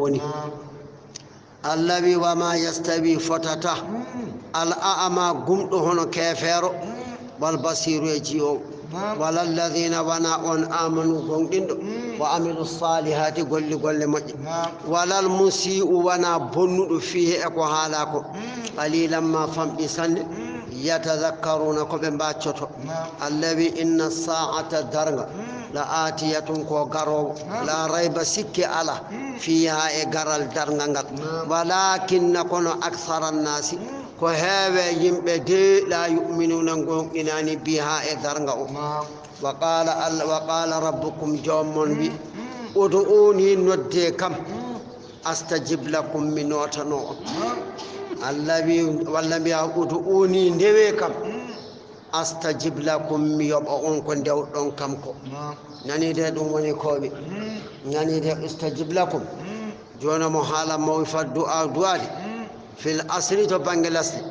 woni allawi wama yastawi fotata al a'ma gumɗo hono kefeero wal basiru e jiyo wala alladhina wana on amanu gonɗinɗo wa amilu salihati golle moƴƴe walal musi'u wana bonnuɗo fihi e ko haala ko qalilan ma famɗi sanne yatadhakkaruna ko ɓe mbaccoto allawi inna sa'ata darga la atiyatun ko garowo la rayba sikki ala fiha e garal darga ngal walakinna kono akthara nnasi ko heewe yimɓe de la yu'minuna gonɗinani biha e darga o wa qala rabbukum jommon wi ud'uni nodde kam astajib lakum mi notano on allah wi walla mbiya ud'uni ndewe kam astajib lakum mi yoɓa on ko ndewɗon kam ko nanide ɗum woni koɓe nanide istajib lakum joni mo haala mo fa du'ade fil asri to bange lasde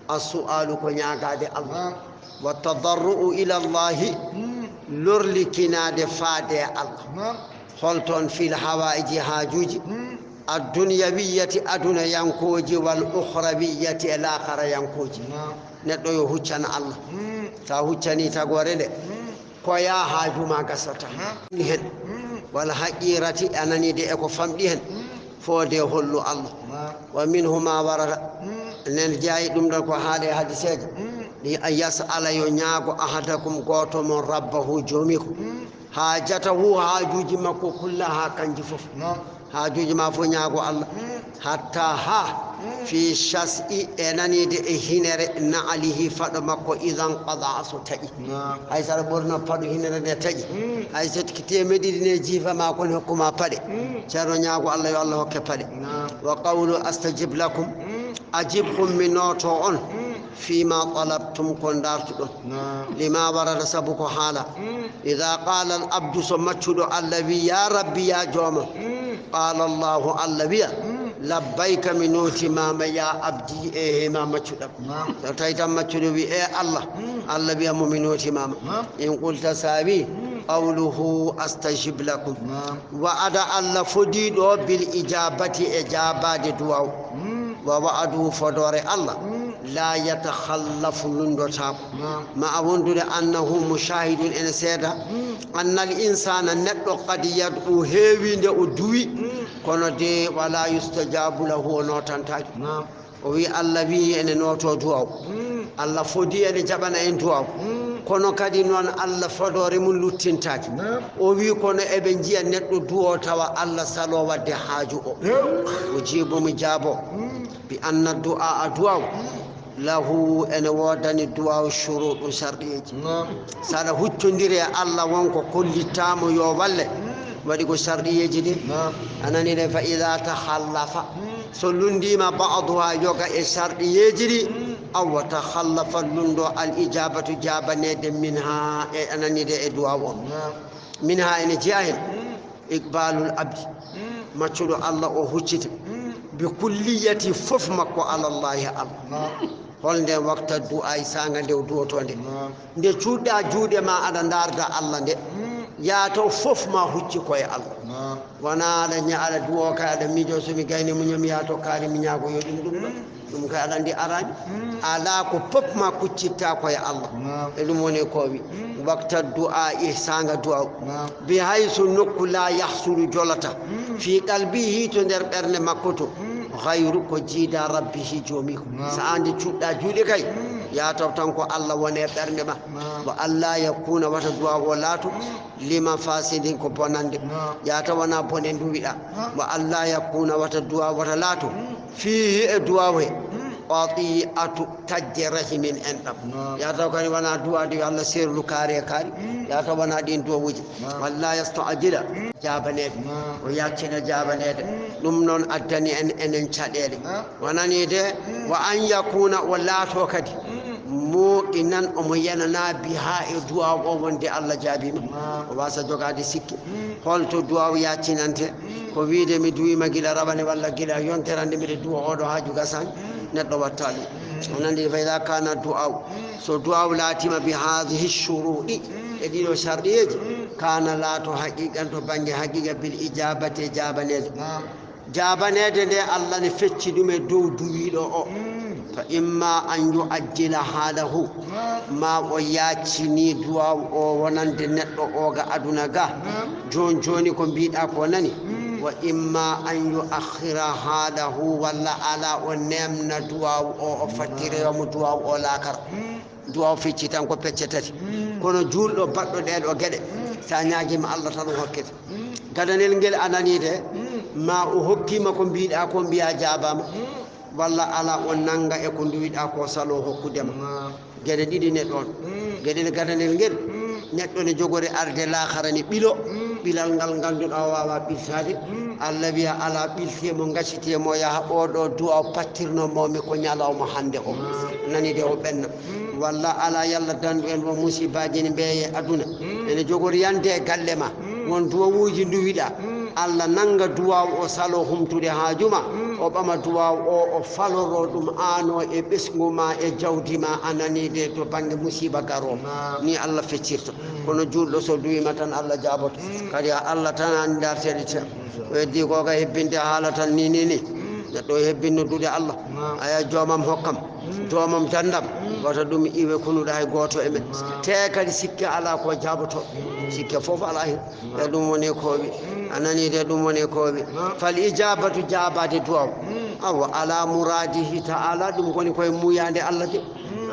as-su'alu ko ñaagade allah wa tadarru'u ila allahi lorlikinade faade allah holton fil hawaiji hajuji adduniyawiyati aduna yankoji wal ukhrawiyati al akhara yankoji neddo yo huccana allah ta huccani tagore de ko ya haajuma gasata hen wal haqirati anani de e ko famdi hen fode hollu allah wa minhuma warada nen jayi dum dal ko haale hadiseje li ayasala yo nyaago ahadakum goto mon rabbahu jomiko hajatahu hajuji makko kullaha kanji fof hajuji ma fo nyaago allah hatta ha fi shas'i enanide e hinere naalihi fado makko idan qada so taji hay sara borna fado hinere de taji hay setki temedidi ne jifa ma ko hokkuma pade ceerno nyaago allah yo allah hokke pade wa qawlu astajib lakum ajibhum minoto on فيما طلبتم كندارتو لما ورد سبك حالا إذا قال العبد سمتشد الذي يا ربي يا جوما قال الله الذي لبيك منوتي ماما يا عبدي إيه ماما تشد تايتا متشد بي إيه الله الذي منوتي ماما إن قلت سابي قوله أستجب لكم وأدع الله فديد بالإجابة إجابة دعاء ووعده فدور الله لا يتخلف لندوتاب ما أوندو أنه مشاهد إن سيدا أن الإنسان نتو قد يدعو هيوين دوي كونو دي ولا يستجاب له نوتان وي الله بي ان نوتو دعاء الله فودي ان جبنا ان دعاء kono kadi non Allah fodore mun luttintaki o wi kono ebe jiya neddo duwo tawa Allah salo wadde haaju o ujibu mujabo bi anna du'a lahu en wodani du'a shuruɗu sharɗiji sala huccondire Allah wonko kollitamo yo walle wadi ko sharɗiji ɗi anani ne fa idha takhallafa so lundima ba'daha yoga e sharɗiji ɗi aw takhallafa lundo al ijabatu jabanede minha e anani de e du'a o minha en jahen iqbalul abdi maccuɗo Allah o huccita bi kulliyati fof makko ala allahi allah holnde wakta du'a sanga nde duwotonde nde cuuɗa juuɗe ma aɗa darda allah nde yaato fof ma hucci koye allah wona aɗa ñaala duwo kay aɗa miijo somi gayni muñomi yaato kaari mi ñaago yo ɗum kay aɗa andi araji ala ko fof ma kuccitta koye allah e ɗum woni ko wi wakta du'a sanga du'a bi haysu nokku la yahsulu jolata fi qalbihi to nder ɓernde makko to غير ko jiida rabbihi jomiko sa andi cuɗɗa juuɗe kay ya taw tan ko Allah wone ɓernde ma wa alla yakuna wata du'a o laato lima fasidin ko bonande ya taw wana bone nduwiɗa wa alla yakuna wata du'a wata laato fihi e du'a he qati'atu tajje rahimin en ɗam ya taw kani wana du'a di Allah serlu kaari ya taw wana ɗin du'awuji walla yasta'jila jabanede o yaccina jabanede ɗum noon addani en enen caɗele wonani de wa an yakuna o laato kadi muqinan omo yanana biha e du'a o wonde Allah jaabima o wasa jogade sikki holto du'a o yaccinante ko wiide mi duwima gila rabane walla gila yonterande mbiɗa du'a oɗo haaju gasani neɗɗo watta ɗum onandi fa ida kana du'a so du'a laatima bi hadhihi shuruɗi e ɗiɗo sharɗiyeji kana laato haqiqan to banggue haqiqa bil ijabati jabanede jabanede nde Allah ne fecci ɗum e dow duwiɗo o fa imma an yuajjila halahu ma o yaccini duwaw o wonande neɗɗo o ga aduna ga joni ko mbiɗa ko nani wa imma an yuakhira halahu walla ala o nemna duwaw o fattireyomo duwaw o lakara duwaw fecci tan ko pecce tati kono julɗo baɗɗo ɗeɗo gueɗe sa ñaguima Allah tan o hokkete gadanel ngel ananide ma o hokkima ko mbiɗa ko mbiya jabama walla ala on nanga e ko duwiɗa ko salo hokkudema gueɗe ɗiɗi neɗɗon gueɗel gadanel ngel neɗɗo ne jogori arde lahara ni ɓilo ɓilal ngal ganduɗa wawa ɓiltade Allah wiya ala ɓiltemo gaccitemo yaha oɗo duwa pattirnomomi ko ñalawma hande o nani de o ɓenna walla ala yalla dandu en wo musibaji ne mbeye aduna ene jogori yande e galle ma won duwawuji duwiɗa Allah nanga duwaw o salo humtude haajuma o ɓama duwaw o faloro ɗum ano e ɓesgu ma e jawdi ma ananide to banggue musiba garo ni Allah feccirta kono julɗo so duwima tan Allah jaboto kadi Allah tan andi darteɗe te o heddi koga hebbinde haala tan ni neɗɗo hebbinno duude Allah aya jomam hokkam jomam dandam wata ɗum iwe kunuɗa hay goto e men te kadi sikke ala ko jaboto sikke foof ala hen e ɗum woni koɓe ananide ɗum woni koɓe fal ijabatu jabade duwaw awa ala muradihi ta'ala ɗum koni koye muyande Allah de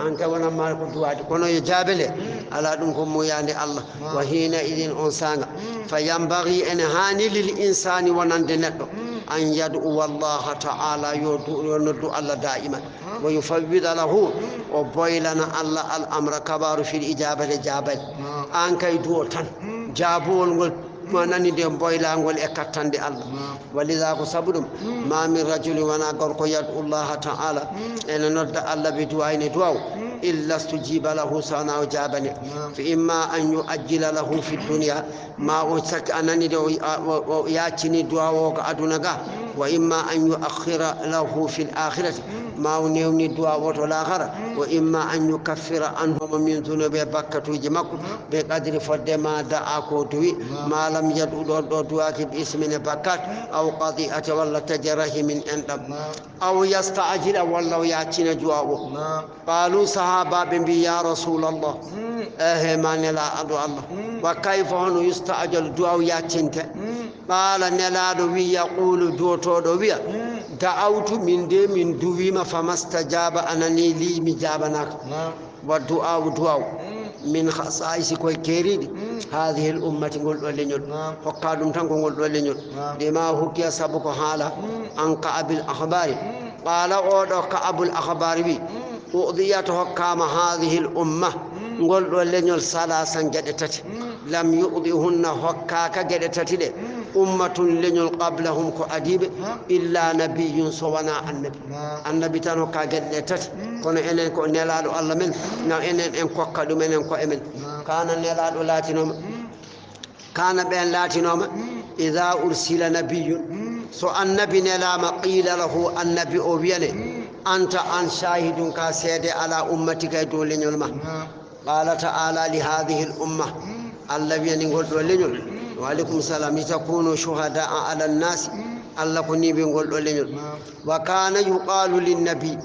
an ka wonanma ko duwade kono yo jaabele ala ɗum ko muyande Allah wa hina idin on sanga fa yambaghi en hani lil insani wonande neɗɗo an yad'u wallaha ta'ala yo noddu Allah da'iman wa yufawwida lahu o boylana Allah al amra kabaru fil ijabati jabal an kay duwo tan jabowol ngol manani de boylangol e kattande Allah walida ko sabudum ma min rajulin wana gorko yad'u Allah ta'ala en nodda Allah bi du'ayni du'aw إلا استجيب له سنا وجابني فإما أن يؤجل له في الدنيا ما أتك أنني ياتني دعاء أدنى وإما أن يؤخر له في الآخرة ما نيوني دعاء الآخرة وإما أن يكفر عنهم من ذنوب بكة جمك بقدر فد ما دعاكو دوي ما لم يدعو دعاك باسم بكات أو قضيئة ولا تجره من أندم أو يستعجل ولا ياتني دعاء قالوا صحابة بي يا رسول الله ما نلا أدو الله وكيف هو يستعجل دعاء ياتنت قال نلا دوي يقول دوتو دوي دعوت من دي من دويما فما استجاب أنني لي مجابناك والدعاء دعاء من خصائص كوي كيريد هذه الأمة نقول ولنيل فقالوا تنقول ولنيل لما هو سبق حالا عن كعب الأخبار قال أودو كعب الأخبار بي أؤذيته كام هذه الأمة نقول ولنيل ثلاثا جدتت لم يؤذيهن هكاك جدتت أمة لنيل قبلهم كأديب إلا نبي سوانا النبي تنو كجدتت كون إنن كو نلالو الله من نا إنن إن كو كدو من إن كو إمن كان نلالو لاتنوم كان بين لاتنوم إذا أرسل نبي سو النبي نلام قيل له النبي أوبيني أنت أن شاهد كاسيد على أمتك دولين يلما قال تعالى لهذه الأمة الذي نقول دولين وعليكم السلام لتكونوا شهداء على الناس الله كني بنقول دولين وكان يقال للنبي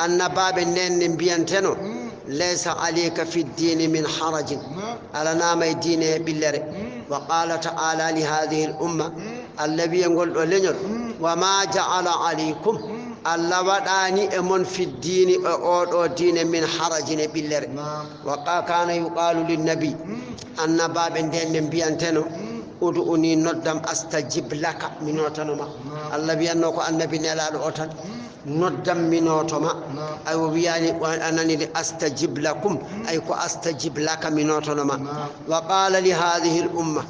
أن باب النين بينتنو ليس عليك في الدين من حرج على نام الدين بالله وقال تعالى لهذه الأمة الذي يقول لنا وما جعل عليكم الله وداني امن في الدين او دين من حرج بالله وكان يقال للنبي أن باب النين بينتنو ادعوني ندم استجب لك من وتنما الله بيانو النبي نلال اوتن ندم من وتما اي وبياني انني استجب لكم اي كو استجب لك من وتنما وقال لهذه الامه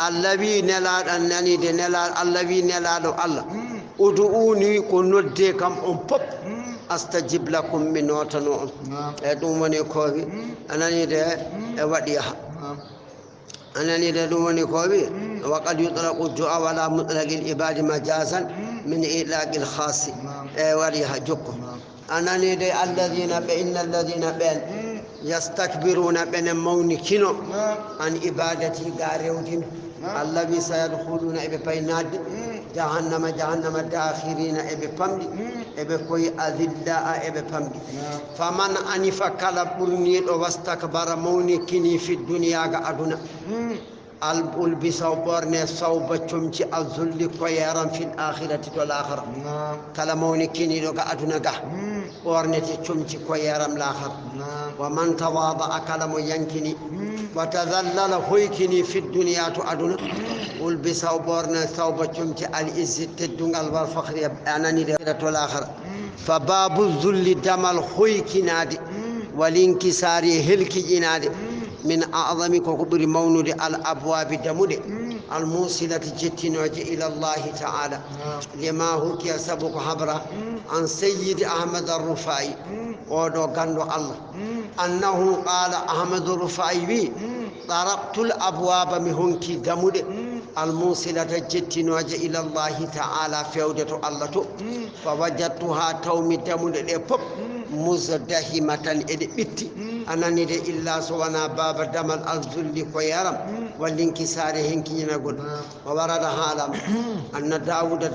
الذي نلال انني نلال الذي نلال الله ادعوني كندي كم ام بوب استجب لكم من وتنو ادوم وني كوبي انني ده وديها أنني لدوني كوبي وقد يطلق الدعاء على مطلق العباد مجازا من إطلاق الخاص وريها جكو أنني دي الذين بين الذين بين يستكبرون بين مونكينو عن عبادتي غاريوتين الذي سيدخلون بيناد جهنم داخرين إبي بامدي إبي كوي أذلاء إبي بامدي فمن أنف كالبرني واستكبر موني كني في الدنيا أدنى البسوا بورني صوب تشمتي الذل كويران في الآخرة والآخرة كلاموني كني لو أدنى بورني تشمتي كويران الآخر ومن تواضع كلام ينكني وتذلل هيكني في الدنيا أدنى والبسوا بورني صوب تشمتي العزة الدنيا والفخر أنني الآخرة والآخرة فباب الذل دمل هيكنادي والانكسار هلكي إنادي من أعظم كبر مولود الأبواب دمود الموصلة جتين إلى الله تعالى لما هو كيسبق حبره عن سيد أحمد الرفاعي ودو غندو الله أنه قال أحمد الرفاعي بي طرقت الأبواب مهنكي دمود الموصلة جتين إلى الله تعالى فيودة الله فوجدتها تومي دمود لبب مزدهمة إدبتي أنني إلا سوانا باب دمل الذل كويرم والانكسار هنكي نقول وورد حالا أن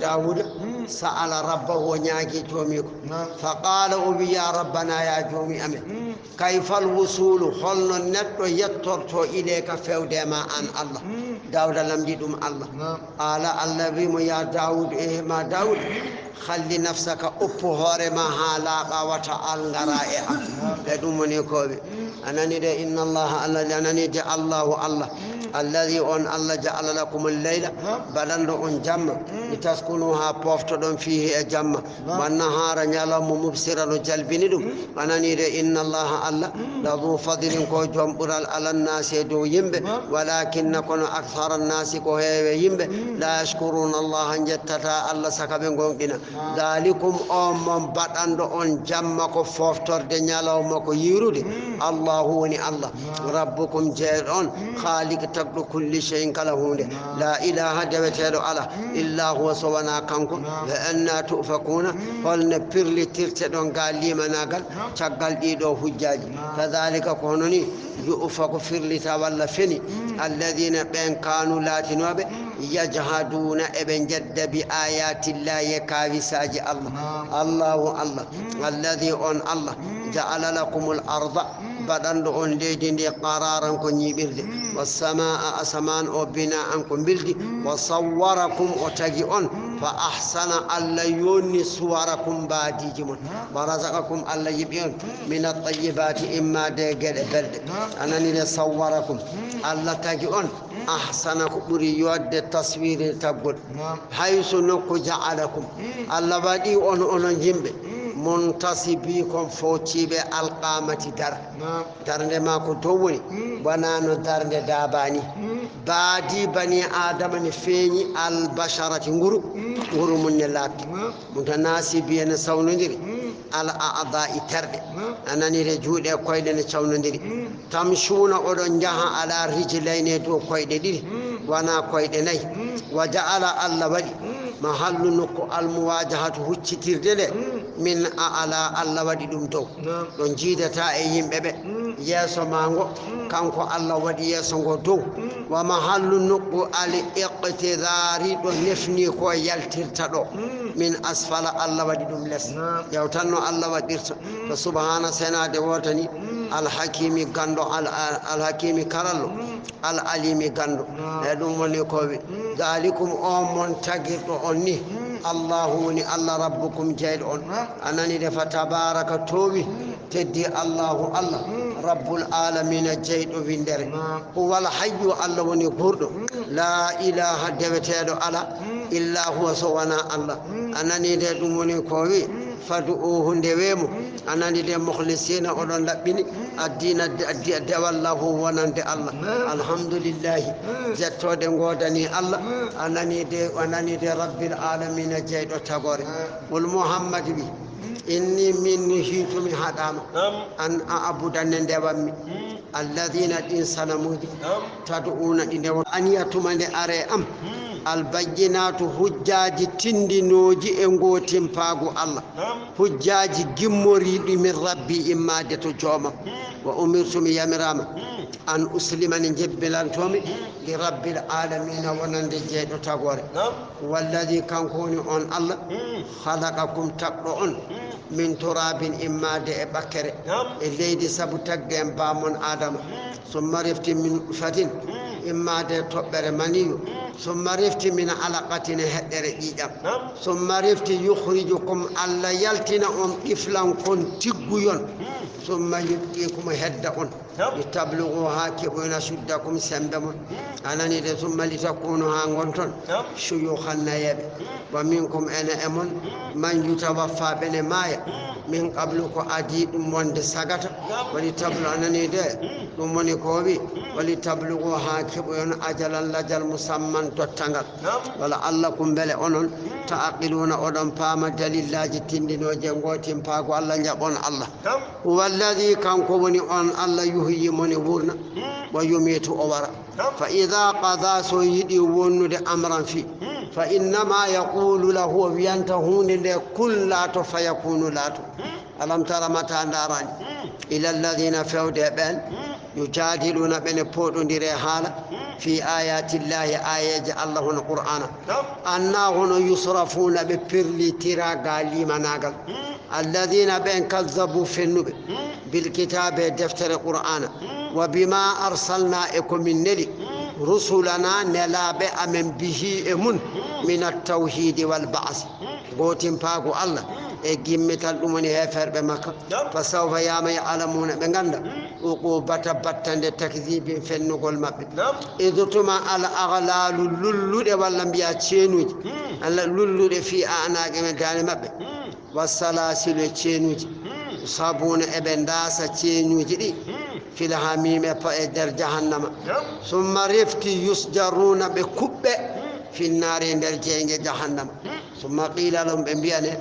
داود سأل ربه ونياكي توميك فقال أبي يا ربنا يا جومي أمي كيف الوصول خلنا النت يترتو إليك فيود ما أن الله داود لم يدم الله قال الذي يا داود إيه ما داود خلي نفسك أبهار ما هالاقا وتعال غرائها لدومني كوبي أنني إن الله أنني جاء الله الذي أن الله جعل لكم الليل بلند أن جمع لتسكنوها بوفتدون فيه جمع والنهار نيالم مبصرا جلبندم أنني إن الله لذو فضل كو جمبرال على الناس دو يمب ولكنكم أكثر الناس كو يمب لا يشكرون الله جتتا الله سكبن غونكنا ذلكم أم بدند أن جمع كو فوفتر نيالم كو يرود الله وني الله ربكم جيرون خالق تبدو كل شيء كله لا إله دبتلو على إلا هو سوانا كنكم لأننا تؤفكون قلنا بيرلي ترتدون قال لي مناقل شغل إيدو حجاج كذلك كونني يؤفك فيرلي تولى فيني الذين بين كانوا لا تنوب يجهدون ابن جد بآيات الله يكاوي ساجي الله الذي أن الله جعل لكم الأرض بدن أن ليدين قرارا كن يبرد والسماء أسمان وبناء كن بلد وصوركم وتجئون فأحسن الله يوني صوركم بادي جمون ورزقكم الله يبين من الطيبات إما دقل برد أنني صوركم الله تجئون أحسن كبري يود التصوير تقول حيث نكو جعلكم الله بادي أن جنب منتصبيكم فوتي بالقامة در ما كنتوني بنانو در داباني بادي بني آدم نفيني البشرة غرو من اللات متناسبين سونندري الأعضاء ترد أنني رجود كويدن سونندري تمشون أولن جها على رجلين دو كويدني وانا كويدني وجعل الله بدي محل نكو المواجهة هتشتير دله من أعلى الله ودي دمتو دون جيدتا أيهم ببه يسو مانغو كانكو الله ودي يسو دو ومحل نكو الاقتدار دون نفني كو يلترتدو من أسفل الله ودي دملس يوتنو الله ودي فسبحانه سنة دوتني الحكيم غندو الحكيم كارلو العليم غندو لدوم ونكوبي ذلكم أمون تغيرتو أني الله وني الله ربكم جيد أنني فتبارك توبي تدي الله رب العالمين جيد وفندر هو الحي الله وني قرد لا إله دبتيدو على إلا هو سوانا الله أنني دم وني كوي فدعوه ندويمو أنني دي مخلصين أولون لبني الدين الدي والله ونند الله الحمد لله جتو دنغودني الله أنني دي رب العالمين جيد وتغوري والمحمد بي إني من نهيت من هدام أن أعبد الندوامي الذين إنسان مودي تدعون إن أن يتمنى أري البينات حجاج تندنوجي انغوتين باغو الله حجاج جموري من ربي إمادة جوما وأمرتم يا مرام أن أسلم نجبلان تومي لرب العالمين ونندجيد تغوري والذي كان كوني أن الله خلقكم تقرؤون من تراب إمادة بكر الليدي سبتك بامون آدم ثم رفت من فتن إمادة تبر منيو ثم رفت من علقة هدر إيجام ثم رفت يخرجكم alla yaltina on iflan kon tigguyon summa yubqikum hedda'un litablugu hakibuna suddakum sambamon anani de summa litakunu ha gonton shuyukhan nayabe wa minkum ana amon man yutawaffa bene maya min qablu ko adi dum wonde sagata wali tablu anani de dum woni ko wi wali tablugu hakibuna ajalan lajal musamman tottangal wala allakum bele onon ta'aqiluna odon pama dalillaji tindinoje ngotim paago Allah jabon Allah walladhi kanko woni on Allah yuhyi moni wurna wa yumitu awara fa idha qada so yidi wonude amran fi fa inna ma yaqulu lahu yantahuni li kullatu fayakunu latu alam tara mata ndarani ila alladhina fawda ban يجادلون بين بودون ديري حالا في آيات الله آيات الله القرآن أنهم يصرفون ببرلي ترى قالي مناقل الذين بين كذبوا في النبي بالكتاب دفتر القرآن وبما أرسلنا إكم من نلي رسلنا نلاب أمن به أمن من التوحيد والبعث قوتين باقو الله جمت الأمني هفر بمكة فسوف يعلمون بغندا عقوبة بطن التكذيب في النقل مبت إذ تما على أغلال للود والأنبياء تشينوج اللولود في أعناق من دان مبت والسلاسل تشينوج صابون ابن داسة تشينوج في الحميم فإدر جهنم ثم رفت يسجرون بكبة في النار در جهنم ثم قيل لهم بنبيانه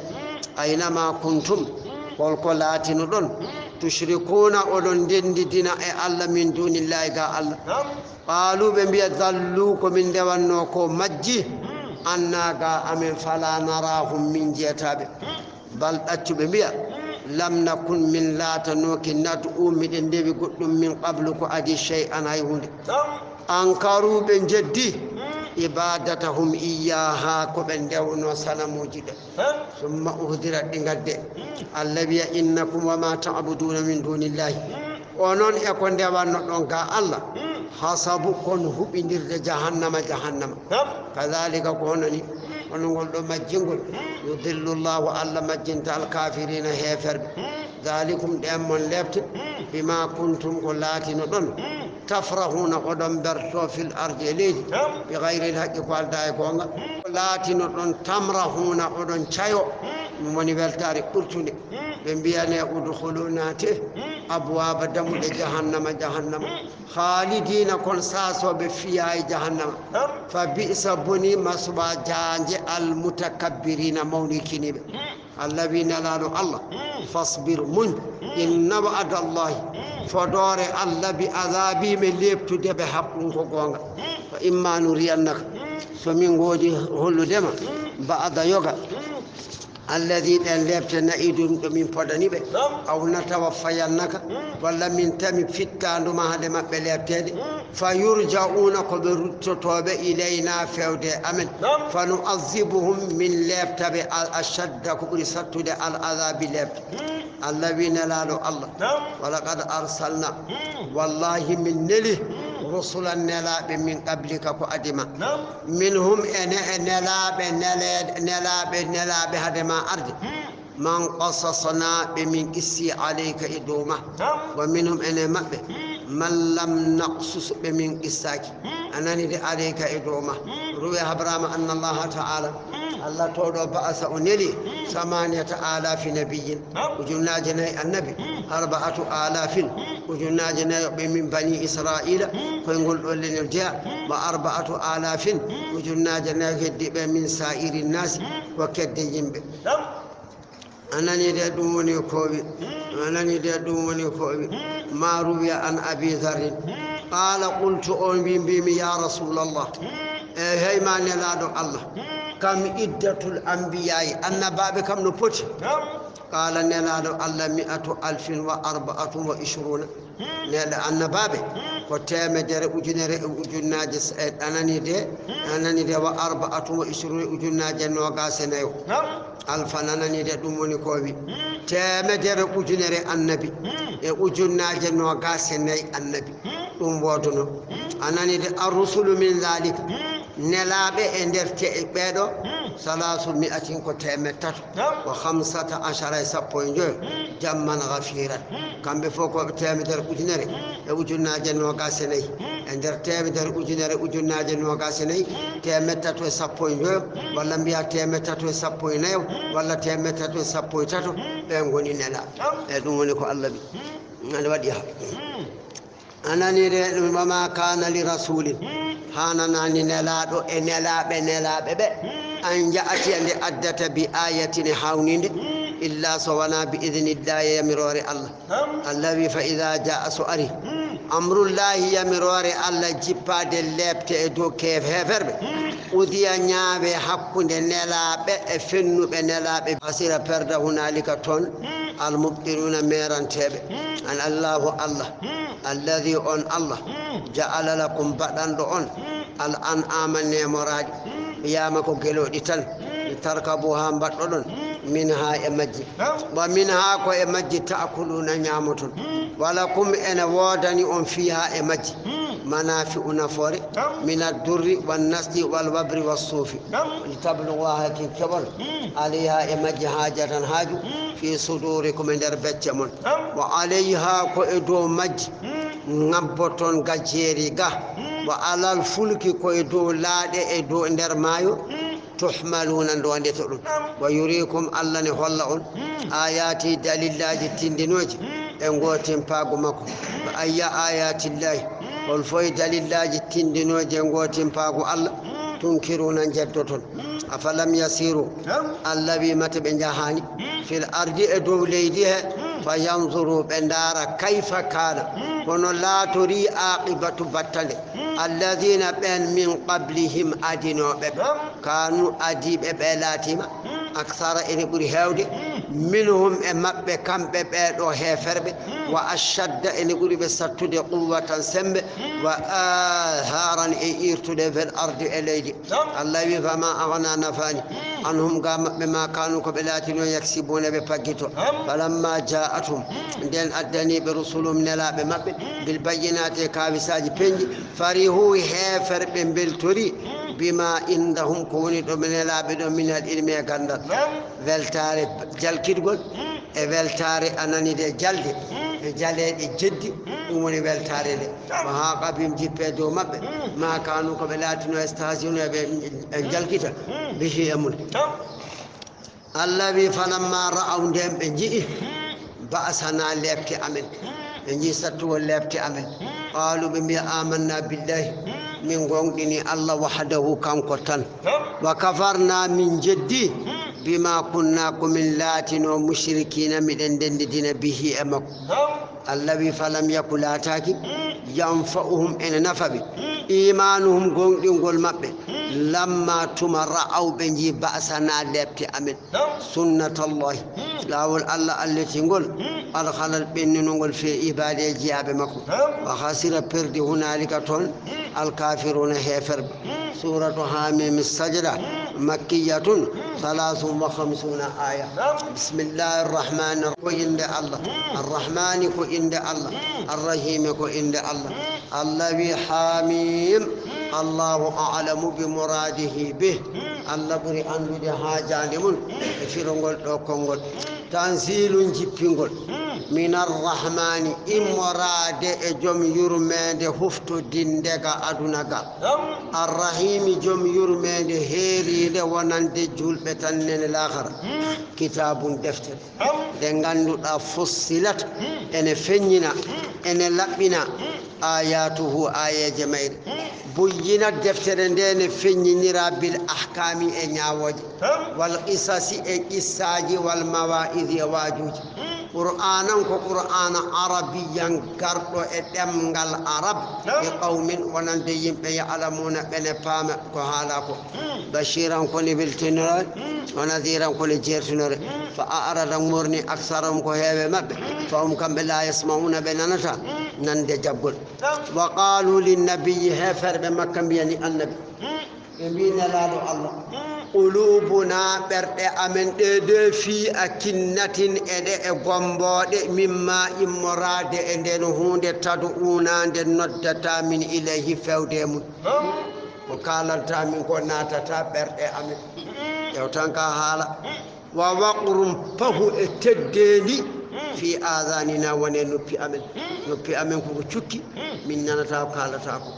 أينما كنتم والقلاتين دون تشركون أولون دين الله من دون الله قال قالوا بنبيا ذلوكم من دوانوكو مجي أنا أمن فلا نراهم من جيتاب بل أتوا بنبيا لم نكن من لا تنوكي ندعو من دبي قدم من قبلك أدي شيئا هيهون أنكروا بن جدي إبادتهم إياها كبن دون وسلام جدا ثم أهدرت دنقد الذي إنكم وما تعبدون من دون الله ونون يكون دوان نونك الله حسبكم هبندر جهنم كذلك كونني ونقول مجنقل يضل الله على مجنت الكافرين هيفر ذلكم دم لفت بما كنتم قلاتين دون تفرحون قدم برتو في الأرض ليه بغير الحق قال دايكونا قلاتين دون تمرحون قدم شايو ممني بالتاري قلتوني بنبياني ادخلوناته أبواب دم جهنم خالدين كن ساسو بفيها جهنم فبئس بني مصبا جانج المتكبرين مونيكين الذين نالوا الله فاصبر من إن وعد الله فدور الله بعذابي من ليبتو دي بحقهم كوكوانغ فإما نرينك فمن غودي هلو ديما بعد يوغا الذي لبت نعيد من فدنيبه أو نتوفينك ولا من تم فتان ما هذا ما بلبتد فيرجعون قبر توب إلينا فود أمن فنعذبهم من لبت الأشد كبر ستود العذاب لبت الذين نالوا الله ولقد أرسلنا والله من نله رسلا نلاب من قبلك قدما منهم نلاب هدما أرض من قصصنا بمن قسي عليك إدومة ومنهم أنا مأبه من لم نقصص بمن قساك أنا ندي عليك إدومة روي هبرام أن الله تعالى الله تودو بأس أنيلي 8000 نبي وجنا جناي النبي 4000 وجنا جناي من بني إسرائيل فنقول لنا جاء 4000 وجنا جناي من سائر الناس وكد ينبه أنني دوني كوبي ما روي عن أبي ذر قال قلت أم بيم يا رسول الله hey ma nelaɗo Allah kam iddatul anbiya'i annabaɓe kam no poti qala nelaɗo Allah 124 neɗɗo annabaɓe ko temedere ujunere e ujunnaje anani de wa 24 ujunnaje nogase nayo alfan anani de ɗum woni ko wi temedere ujunere annabi e ujunnaje nogase nayi annabi ɗum woduno anani de arrusulu min zalika nelaɓe e nder ɓeɗo 300 ko temettato wa 15 sappo e joyo jamman ghafiran kamɓe fof koɓe temedere ujunere e ujunnaje nogase nayi e nder temedere ujunere ujunnaje nogase nayi temettato e sappo e joyo walla mbiya temettato e sappo e nayo walla temettato e sappo e tato ɓe goni nelaɓe e ɗum woni ko Allah wi aɗa waɗi ha anani de ɗum wama kana li rasulin hananani nelaɗo e nelaɓe ɓe an jaati ande addata bi ayatin hawninde illa so wana bi idnillahi yamirore Allah Allah wi fa ida jaa so ari amrullahi yamirore Allah jippade lebte e dow heferɓe udiya ñaawe hakkude nelaɓe e fennuɓe nelaɓe hasira perda hunalika toon almubtiruna meranteɓe an Allahu Allah alladhi on Allah ja'ala lakum baɗanɗo on al an'ama nemoraɗi wiyama ko geloɗi tan tarkabu ha mbaɗɗo ɗon minha e majji wa minha ko e majji ta'kuluna ñamoton wala kum ene wodani on fiha e majji manafi'u nafoore min ad-durri wan nasdi wal wabri was sufi litablugu haki kebol alayha e majji hajatan haaju fi sudurikum e nder becce mon wa alayha ko e dow majji ngabboton gajjeeri ga wa alal fulki ko e dow laaɗe e dow nder maayo tuhmaluna ndo ndeto ɗum wa yurikum Allah ne holla on ayati dalillaji tindinoji e gotin paago makko wa ayya ayatillahi hol foye dalillaji tindinoji e gotin paago Allah tunkiruna jeddoton afalam yasiru Allah wi mata ɓe jahani fil ardi e dow leydi he fa yanzuru ɓe ndaara kayfa kana hono laatori aqibatu battande alladina ɓen min qablihim adinoɓe kanu adiɓe ɓe laatima aksara ene ɓuri hewde minhum e maɓɓe kamɓe ɓeɗo heferɓe wa ashadda ene ɓuri ɓe sattude quwwatan sembe wa haran e irtude fel ardi e leydi Allah wi fama agana nafani anhum ga maɓɓe ma kanu ko ɓe laatino yaksibuna ɓe paggito falamma ja'atum nden addaniɓe rusulum nelaɓe maɓɓe bil bayyinati kawisaji penji farihu heferɓe beltori bima indahum ko woni ɗo nelaɓe ɗo minal ilmi e gandal weltare jalkidgol e weltare anani de jalde e jaleɗe jeddi ɗum woni weltare nde wa haqa bim jippe dow maɓɓe ma kanu ko ɓe laatino station ɓe jalkita bihi e mum Allah wi falamma ra'aw nden ɓe ji'i ba'sana lebte amen ɓe jii sattuwol lebte amen qalu ɓe mbiya amanna billahi min gonɗini Allah wahdahu kanko tan wa kafarna min jeddi bima kunna komin laatino mushrikina miɗen dendidina bihi e makko Allah wi falam yaku laataki yanfa'uhum ene nafaɓe imanuhum gonɗingol maɓɓe lamma tuma ra'aw ɓe jii ba'sana lebte amen sunnatallahi lawol Allah alletingol alhalal ɓenninogol fe ibade jiyaɓe makko wa hasira perdi hunalika toon alkafiruna heferɓe suratu hamim sajda makkiyatun 53 aya bismillahir rahmanir ko inde Allah arrahmani ko inde Allah arrahimi ko inde Allah Allah wi hamim Allahu a'lamu bi muradihi bih Allah ɓuri andude haajande mum e firogol ɗo konngol tanzilun jippingol min arrahmani immorade e joom yurmede huftodinde ga aduna ga arrahimi joom yurmede heeride wonande julɓe tan nene lahara kitabun deftere nde ganduɗa fussilat ene feññina ene laɓɓina ayatuhu ayeje mayre buyyinat deftere nde ne feññinira bil ahkami e ñawoje wal qisasi e qissaji wal mawa'idi e wajuji qur'anan ko qur'ana arabiyan gardo e demgal arab e qawmin wonande yimbe ya'lamuna bene paama ko haala ko bashiran ko ni biltinore wa nadhiran ko jertinore fa arada murni aksarum ko heebe mabbe fa kambe la yasmauna benanata nande jaggol wa qalu lin nabiyyi hafarbe makka biyani annabi bina laado allah qulubuna berde amen de fi akinnatin ede e gombode mimma immorade e den hunde taduna de noddata min ilayhi fewde mun ko kalanta min ko natata berde amen yow tan ka hala wa waqrum fahu e teddeli fi adhanina wone noppi amen ko cukki min nanata ko kalata ko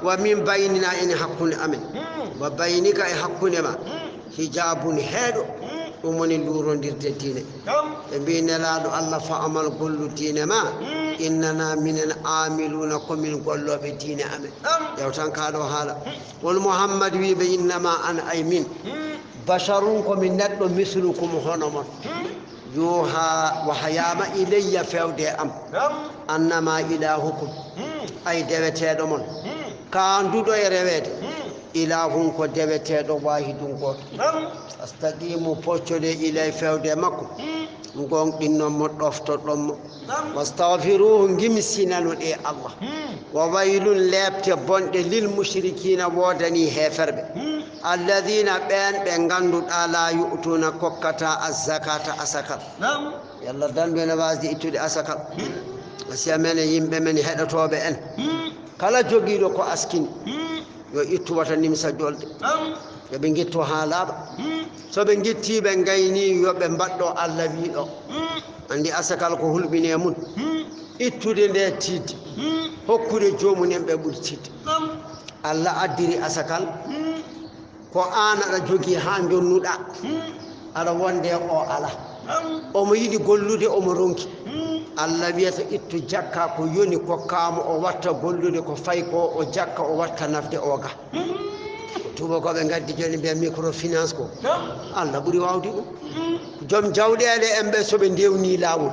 wa min baynina in hakkun amen wa baynika e hakkunde ma hijabun heedo dum woni lurondirde diine e binelaado allah fa amal gollu diine ma innana minen amiluna ko min gollobe diine amen yaw tan ka do hala wal muhammad wi be innama an aymin basharun ko min neddo mislukum hono mon yuha wa hayama ilayya fewde am annama ilahukum ay dewetedo mon ka ndudo e rewede ilahun ko dewetedo wahidun goto astaqimu poccode ilay fewde makko gonɗinnon mo ɗoftoɗon mo wastaghfiruhu gimsinano ɗe allah wa waylun lebte bonɗe lil mushrikina wodani heferɓe alladina ɓen ɓe ganduɗa la yu'tuna kokkata azzakata asakal yalla dandu ene wasde ittude asakal asi amen e yimɓe men heɗotoɓe en kala jogiiɗo ko askini yo ittu wata nimsa jolde yoɓe gitto ha laaɓa so ɓe gittiɓe gayni yoɓe mbaɗɗo allah wiɗo andi asakal ko hulɓine mun ittude nde tidde hokkude jomumen ɓe ɓuri tidde allah addiri asakal ko an aɗa jogii ha jonnuɗa aɗa wonde o ala omo yiɗi gollude omo ronki allah wiyata ittu jakka ko yoni kokkamo o watta gollude ko fay ko o jakka o watta nafde o ga tubakoɓe gaddi joni mbiya microfinance ko allah ɓuuri wawde ɗum joom jawɗele en ɓe soɓe ndewni lawol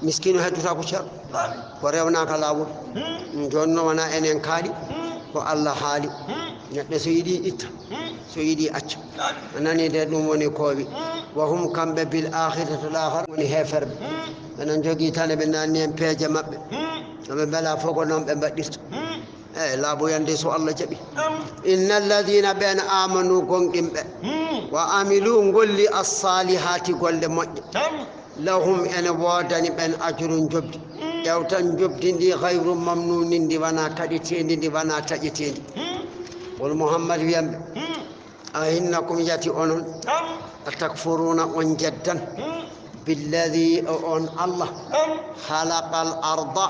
miskino heddota ko ceerno ko rewnaka lawol jonno wona enen kaaɗi ko allah haali neɗɗo so yiɗi itta so yiɗi acca anani de ɗum woni koowi wa hum kamɓe bil akhirati lahar woni heferɓe enen jogii tan ɓe nanni en peeje maɓɓe noɓe beela fof ko noon ɓe mbaɗirta eyyi laaboyande so allah jaaɓi inna alladina ɓen amanu gonɗinɓe wa amilu golli assalihati golle moƴƴe lahum ene woodani ɓen ajrun jobdi ƴewtan jobdi ndi hayru mamnunin ndi wona kaɗitendi ndi wona taƴetendi wol mouhammad wiyamɓe ahinnakum yati onon atakfuruna on jeddan billadi on allah halaqal arda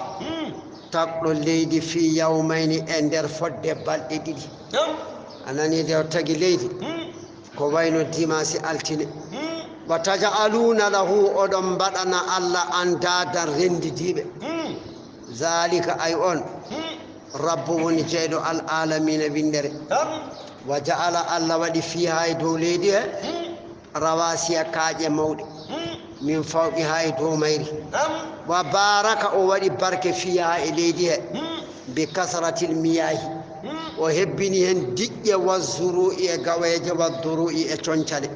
tagɗo leydi fi yawmayni e nder fodde balɗe ɗiɗi anani de o tagi leydi ko wayno dimasi altine wa taj'aluna lahu oɗon mbaɗana allah andadan rendidiɓe zalika ay on rabbu woni jeyɗo al alamina windere wa ja'ala allah waɗi fiha e dow leydi he rawasiya kaaƴe mawɗe min fawqi ha e dow mayri wa baraka o waɗi barke fiha e leydi he bi kasratil miyahi o hebbini hen diƴƴe wa zuru'i e gaweje wa duru'i e concale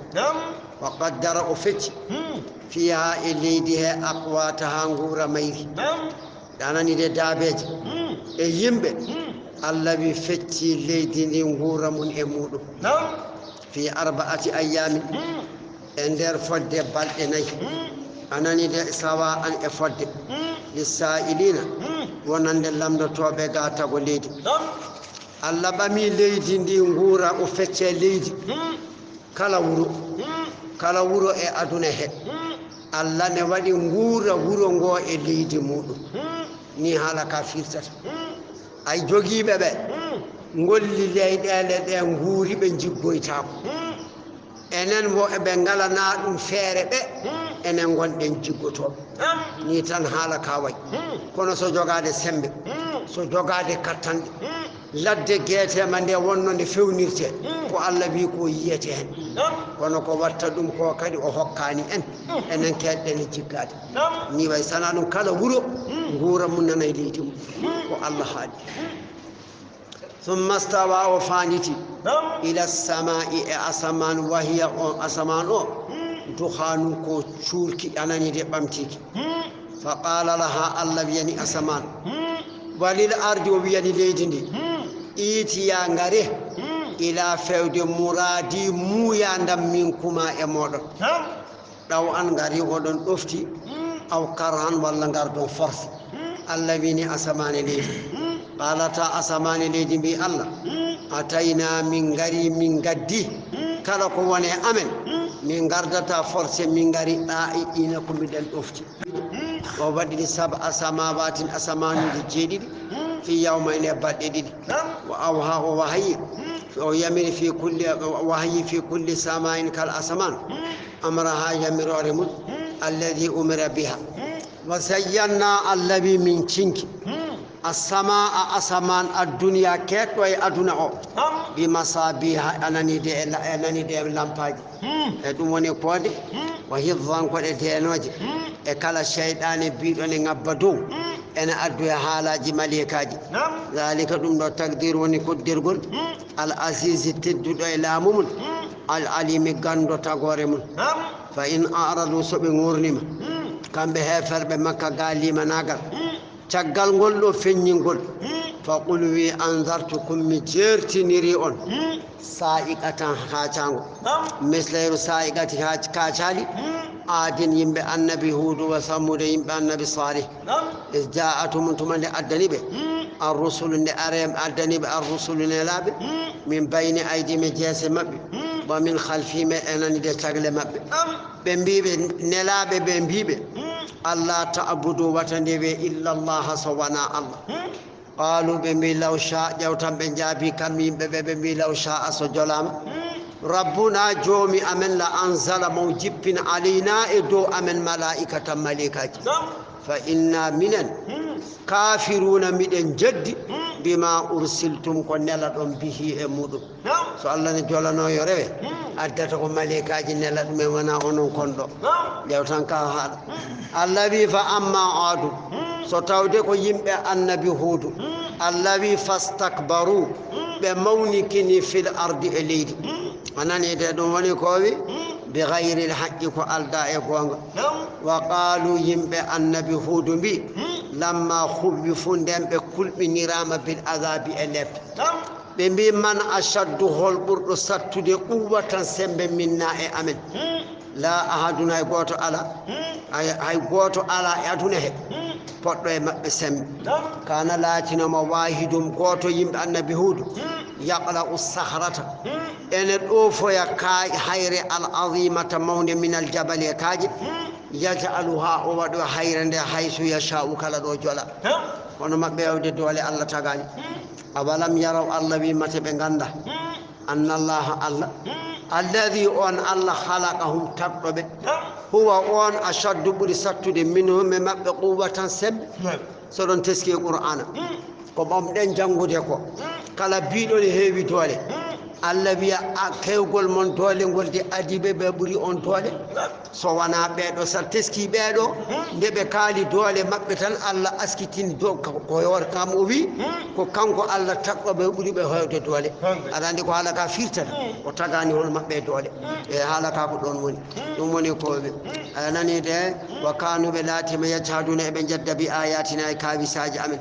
wa qaddara o fecci fiha e leydi he aqwata ha nguura mayri ɗanani de daabeje e yimɓe allah wi fecci leydi ndi nguura mun e muɗum fi arba'ati ayyamin e nder fodde balɗe nayyi anani de sawa an e fodde lissa'ilina wonande lamdotoɓe ga tago leydi allah ɓami leydi ndi nguura o fecce leydi kala wuro e aduna he allah ne waɗi nguura wuro ngo e leydi muɗum ni haala ka firtata ay jogiiɓe ɓe golli leyɗele ɗe nguuri ɓe jiggoytako enen wo eɓe ngalana ɗum feere ɓe enen gonɗen jiggotoɓe ni tan haala ka way kono so jogade sembe so jogade kattanɗe ladde geete mande wonno nde fewnirte ko Allah wi ko yiyete hen kono ko watta dum ko kadi o hokkani en enen kedden jiggade ni way sana dum kala wuro ngura mun nanay leydi mum ko Allah haali ثم استوى وفانيتي إلى السماء أسمان وهي أسمان دخان كو شولكي أناني دي بامتيكي فقال لها الله بياني أسمان وللأرض وبياني ليدني إيتي يانغاري إلى فيود مرادي مويا ندم منكما أمودن لو أنغاري ودن أفتي أو كرهان ولا نغاردون فرس الله بياني أسمان ليدني قالتا أسمان ليدي بي الله أتينا من غري من غدي كلا كوني أمن من غردتا فرس من غري إنكم بدن أفتي وبدل سبع سماوات أسمان الجديد في يومين بدل وأوها وهي ويمر في كل وهي في كل سماء كالأسمان أمرها يمر رمز الذي أمر بها وزينا الذي من شنك السماء أسمان الدنيا كيت وي أدنى بمصابيها أنني دي لامباج أدوني كودي وحفظا كودي دينوجي إكالا الشيطان بيدوني نبدو أنا أدوي حالاجي مليكاجي ذلك دم تقدير وني كديرغول العزيز تدو إلى ممن العليم غاندو تغورمون فإن أعرضوا سبي غورنيما كان بهفر بمكة غالي مناغر تقال غولو فينيغول فقل وي انذرتكم مجرتنيري اون سائقه هاچانغو مثل سائقه هاچالي آدين يمبي النبي هود وثمود يمبي النبي صالح إذ جاءتهم تمن أدنيبه الرسل أريم أدنيبه الرسل نلاب من بين أيدي مجاس مبي ومن خلفهم أنني دتغل مبي بمبيبه نلاب بمبيبه الله تعبدوا وتندبه إلا الله سوانا الله قالوا بمبي لو شاء جوتم بنجابي كمي بمبي لو شاء سجلام ربنا جومي أمن لا أنزل موجب علينا إدو أمن ملائكة ملائكة فإنا من كافرون من جد بما أرسلتم كنلتم به أمود سؤالنا جولنا يرى أدتكم ملائكة نلتم ونا أنون كندو جوتان كهذا الذي فأما عاد ستودكم يمبأ النبي هود الذي فاستكبروا بمونكني في الأرض إليه أنني تدوني كوي بغير الحق كالداء كوانغ وقالوا يمبي النبي هود بي لما خبفون دم بكل من نرام بالعذاب ألف بمبي من أشد هالبرد ستد قوة سنب منا أمن لا أحدنا يقوت على يقوت على يدونه فتوى مقسم كان لاتنا مواهد قوت يمبي النبي هود يقلع الصخرة إن الأوفو يكاي حير العظيمة مون من الجبل يكاج يجعلها أود حيرا حيث يشاء كلا رجلا ونما بيود دولة الله تغاني أولم يروا الله بما تبغنده أن الله الذي أن الله خلقهم تقرب هو أن أشد برسات منهم ما بقوة سب سورة تفسير القرآن كم دين جانغو ديكو كلا بيدو هيبي دولة الله بيا كيوغول من دولة ولدي أديبه ببري أون دولة سوانا بيدو سالتسكي بيدو نبي كالي دولة مكتن الله أسكتين دو كويور كاموبي كو كانكو الله تقوى ببري بهاي دولة أراندي كو حالا كافيرتر وتغاني هول مكبي دولة حالا كاكو دون موني يوموني كوبي أناني ده وكانوا بلاتي ما يجهدون ابن جد بآياتنا كابي ساج أمن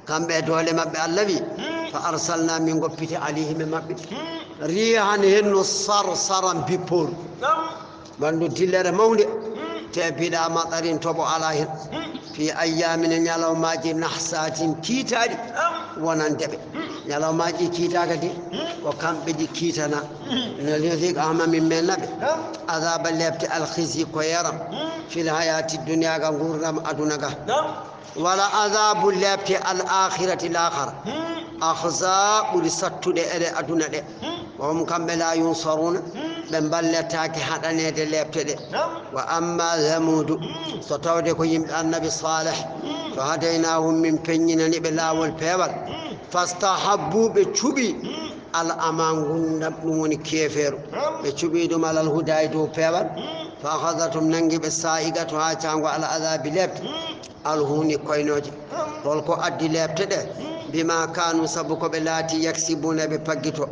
كم بدولة مبى الذي فأرسلنا من قبته عليهم مبى ريحا هنو صرصرا بيبور بندو تلر مولد تبدا مطرين تبو عليه في أيام يلو ماجي نحسات كيتاري ونندب يلو ماجي كيتاكدي وكم بدي كيتنا نليذيك أهم من نبي عذاب الليبت الخزي كويرم في الحياة الدنيا غورم أدونك ولا عذاب الليبت الآخرة الآخر أخزاء ولسطو دي أدي أدونا دي وهم كم لا ينصرون من بلتاك حتى نيدي الليبت دي وأما ثمود ستودك يمت النبي صالح فهديناهم من بنين نبلا والبيبل fastahabbu bechubi al amangundam dum woni keferu bechubi dum al hudaydo pewal fa akhadhatum nangi be saigatu ha chango al azabi lebt al huni koynoje holko addi lebte de bima kanu sabuko be lati yaksibuna be paggito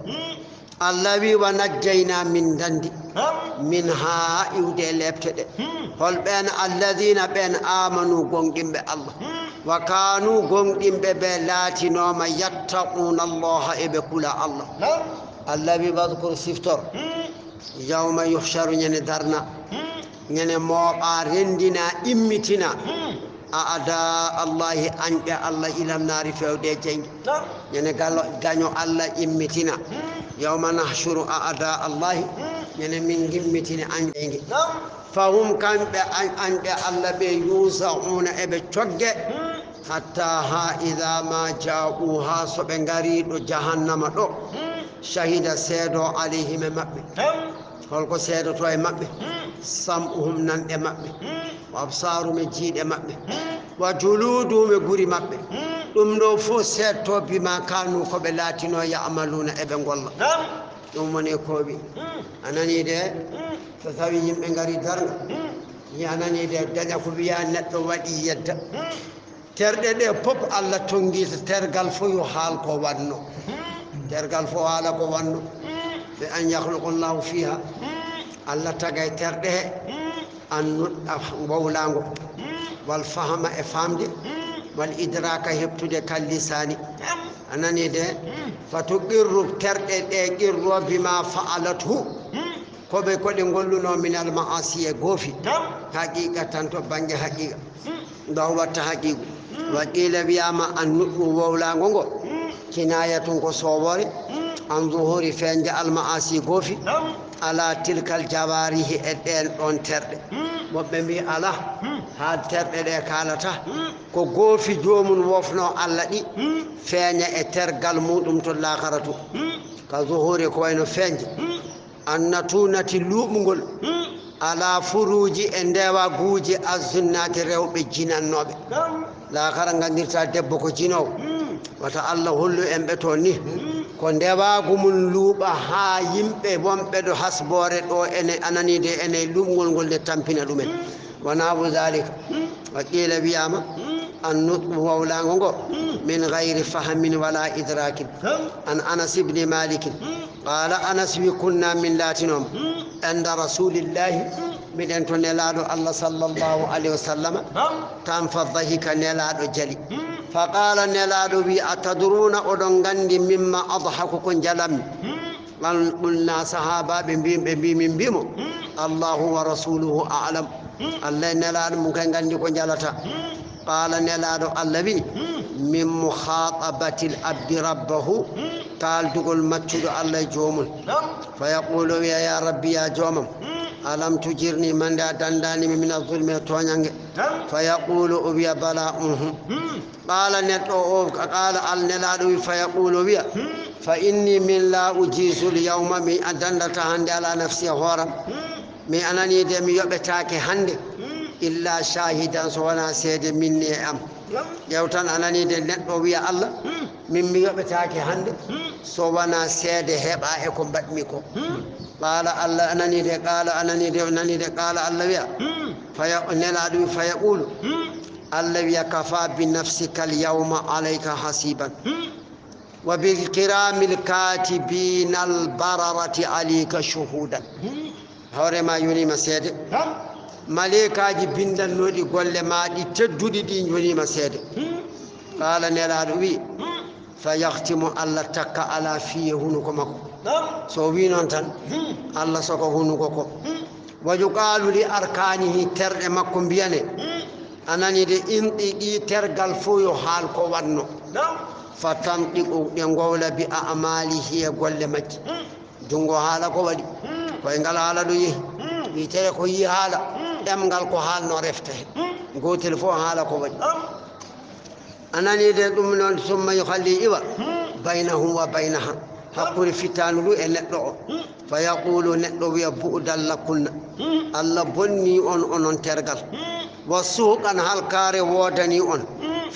allawi wa najjayna min dandi minha iwde lebte de hol ben alladhina ben amanu gongdimbe allah wa kanu gongdimbe be lati no ma yattaquna allah ibe kula allah allawi wadhkur siftor yawma yuhsharu nyane darna nyane moba rendina immitina aada allah ande allah ilam nari fewde jengi nyane gallo gaño allah immitina yawma nahshuru aada allah nyane min gimmitini ande fahum kambe ande allah be yusauna ebe cogge hatta ha idha ma ja'uha so be ngari do jahannama do shahida seedo alayhim mabbe holko seedo to e mabbe sam'uhum nande mabbe wa absarum jiide mabbe wa juludum guri mabbe dum do fo seeto bima kanu ko be latino ya amaluna ebe golla dum woni ko bi anani de so tawi yimbe ngari darga yi anani de daña ko biya neddo wadi yedda terde de pop Allah tongi tergal fo yo hal ko wanno tergal fo hala ko wanno be an yakhluqu Allah fiha Allah tagay terde an bawlango wal fahama e famde wal idraka hebtude kallisani anani de fatugirru terde de girro bima fa'alatu kobe ko de golluno min al ma'asi e gofi haqiqa tanto bangi haqiqa ndaw watta haqiqa wa qila biyama an nudu wawlango ngo kinayatun ko sobore an zuhuri fenja al ma'asi gofi ala tilkal jawarihi eden don terde mobbe mi ala ha terde de kalata ko gofi jomum wofno alla di feña e tergal mudum to lakaratu ka zuhuri ko wayno fenje annatunati lumugol ala furuji e ndewa guuji azunnati rewbe jinannobe la kara gandirta debbo ko jinow wata Allah hollu embe to ni ko ndewa gumul luuba ha yimbe wonbe do hasbore do ene anani de ene lumgol gol de tampina dumen wana bu zalika wa qila biyama an nutbu wawlango ngo min ghairi fahmin wala idrakin an Anas ibn Malik qala Anas bi kunna min latinom inda rasulillahi miden to nelado Allah sallallahu alaihi wasallam tan fadhika nelado jali faqala nelado bi atadruna odon gandi mimma adhaku kun jalam man qulna sahaba be min bimo Allahu wa rasuluhu a'lam Allah nelado mun kan gandi ko jalata qala nelado Allah bi min mukhatabati al-abd rabbahu tal dugol maccudo Allah jomul fa yaqulu ya rabbi ya jomam alam tujirni man da dandani min az-zulmi toñange fa yaqulu ubiya bala qala netto o qala al nelado fa yaqulu biya fa inni min la ujizu al-yawma mi adandata hande ala nafsi horam mi anani de mi yobetaake hande illa shahidan so wana seede minni am yawtan anani de neddo wiya Allah min mi yobetaake hande so wana seede heba e ko badmi ko qala Allah anani de qala anani de qala Allah wiya fa neladu fa yaqulu Allah wiya kafa bi nafsika al yawma alayka hasiban wa bil kiramil katibin al bararati alayka shuhudan hore ma yoni ma seede malaikaji bindannodi golle maadi teddudi di yoni ma seede qala neladu wi fa yahtimu Allah takka ala fiye hunuko makko so wi non tan Allah soko hunuko ko waju qalu li arkanihi terde makko biyane anani de inɗiɗi tergal fo yo haal ko wanno fatamɗiqu ɗe gowla bi a'malihi e golle majji jungo haala ko waɗi koye ngal haala ɗo yehi witere ko yi haala ɗemgal ko haalno refta hen gotel fo haala ko waɗi anani de ɗum noon summa yuhalli iwa baynahum wa baynaha hakkude fittanu ɗu e neɗɗo o fa yaqulu neɗɗo wiya bu'dal lakunna Allah bonni on onon tergal wa suuqan halkare wodani on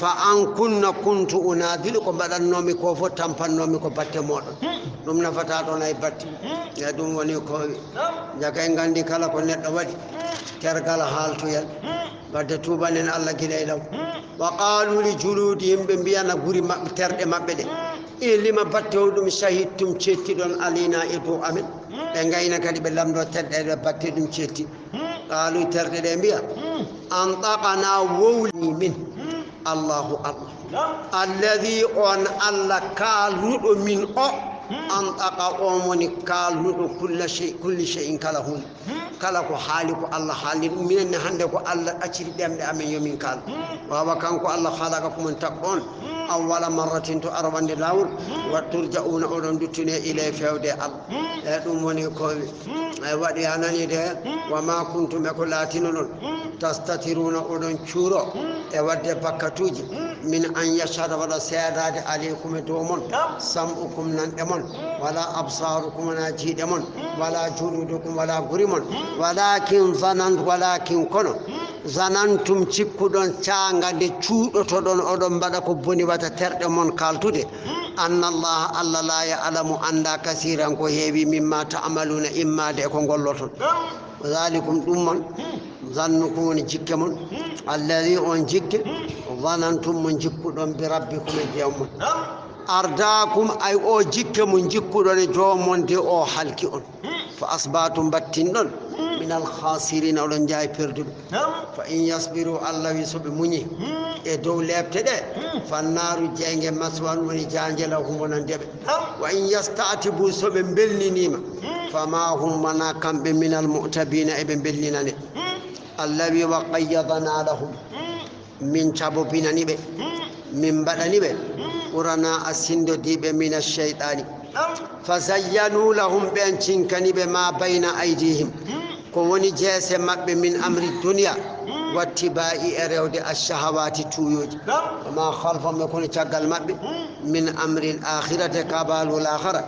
فأن كنت أنادلكم بعد النوم كوفو تامبان نومي كو باتي مودو دum nafata don ay batti ya dum woni ko jaka en gandi kala ko neddo wadi tergal haltu yel badde tubanen Allah gilay law wa qalu li juludihim be biyana guri mabbe terde mabbe de e lima batte dum shahidtum cetti don alina e do amen be ngayna kadi be lamdo tedde be batte dum cetti qalu terde de biya antaqana wawli min Allahu Allah alladhi on Allah kaludo min o antaqa omoni kaludo kulli shay'in kalahun kala ko haliku Allah halid min hande ko Allah aciri demde amen yomin kal wa kanko Allah khalaqa kum taqon awwala marratin to arwande lawul wa turja'una odon duttune ila fewde Allah e dum woni ko wadi anani de wa ma kuntum yakulatinun tastatiruna odon churo e wadde bakkatuji min an yashhadu wala saadade alaykum domon sam'ukum nan demon wala absarukum na jidemon wala juludukum wala gurimon walakin kono zanantum cikkudon caangade cuudoto don odon bada ko boni wata terde mon kaltude anna Allah la ya'lamu anda kasiran ko heewi mimma ta'maluna imma de ko golloton zalikum dumman zannukum woni jikke mon alladhi on jikke zanantum mon jikkudon bi rabbikum e jawmon ardaakum ay o jikke mon jikkudon e jawmon de o halki on fa asbatum battindon min al khasirin olon jaay perdude fa in yasbiru Allah yusubi munyi e dow lebte de fannaru jenge maswan woni janjela humbonan debe wa in yastatibu sobe belninima fama hum mana kambe min al mu'tabina e be belninane allawi wa qayyadana lahum min chabobinani be min badani be qurana asindo dibe min ash-shaytani fazayyanu lahum ben cinkani be ma bayna aydihim ko woni jeese mabbe min amri dunya wattiba'i rewde ash-shahawati tuyoji ma khalfam ko tiagal mabbe min amri al-akhirati qabalul akhirah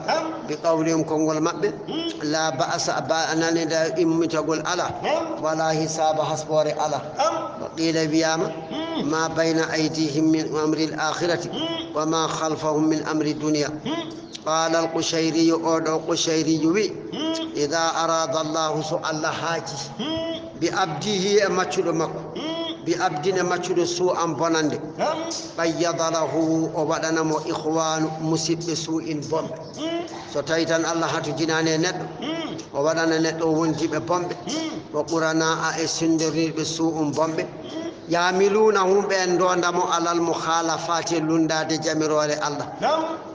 bi qawlihim kongol mabbe la ba'sa ba ananida immitagol ala wala hisaba hasbore ala qila biyama ما بين أيديهم من أمر الآخرة وما خلفهم من أمر الدنيا قال القشيري أو القشيري إذا أراد الله سؤال حاجي بأبده مچلو بأبدنا مچلو سوء بناند قيض له وبدنا مو إخوان مسيب سوء بومب ستايتان الله تجناني ند وبدنا ند ونجيب بومب وقرنا أسندري بسوء بومب يعملونهم بأن دوندمو على المخالفات لنداد جميروري الله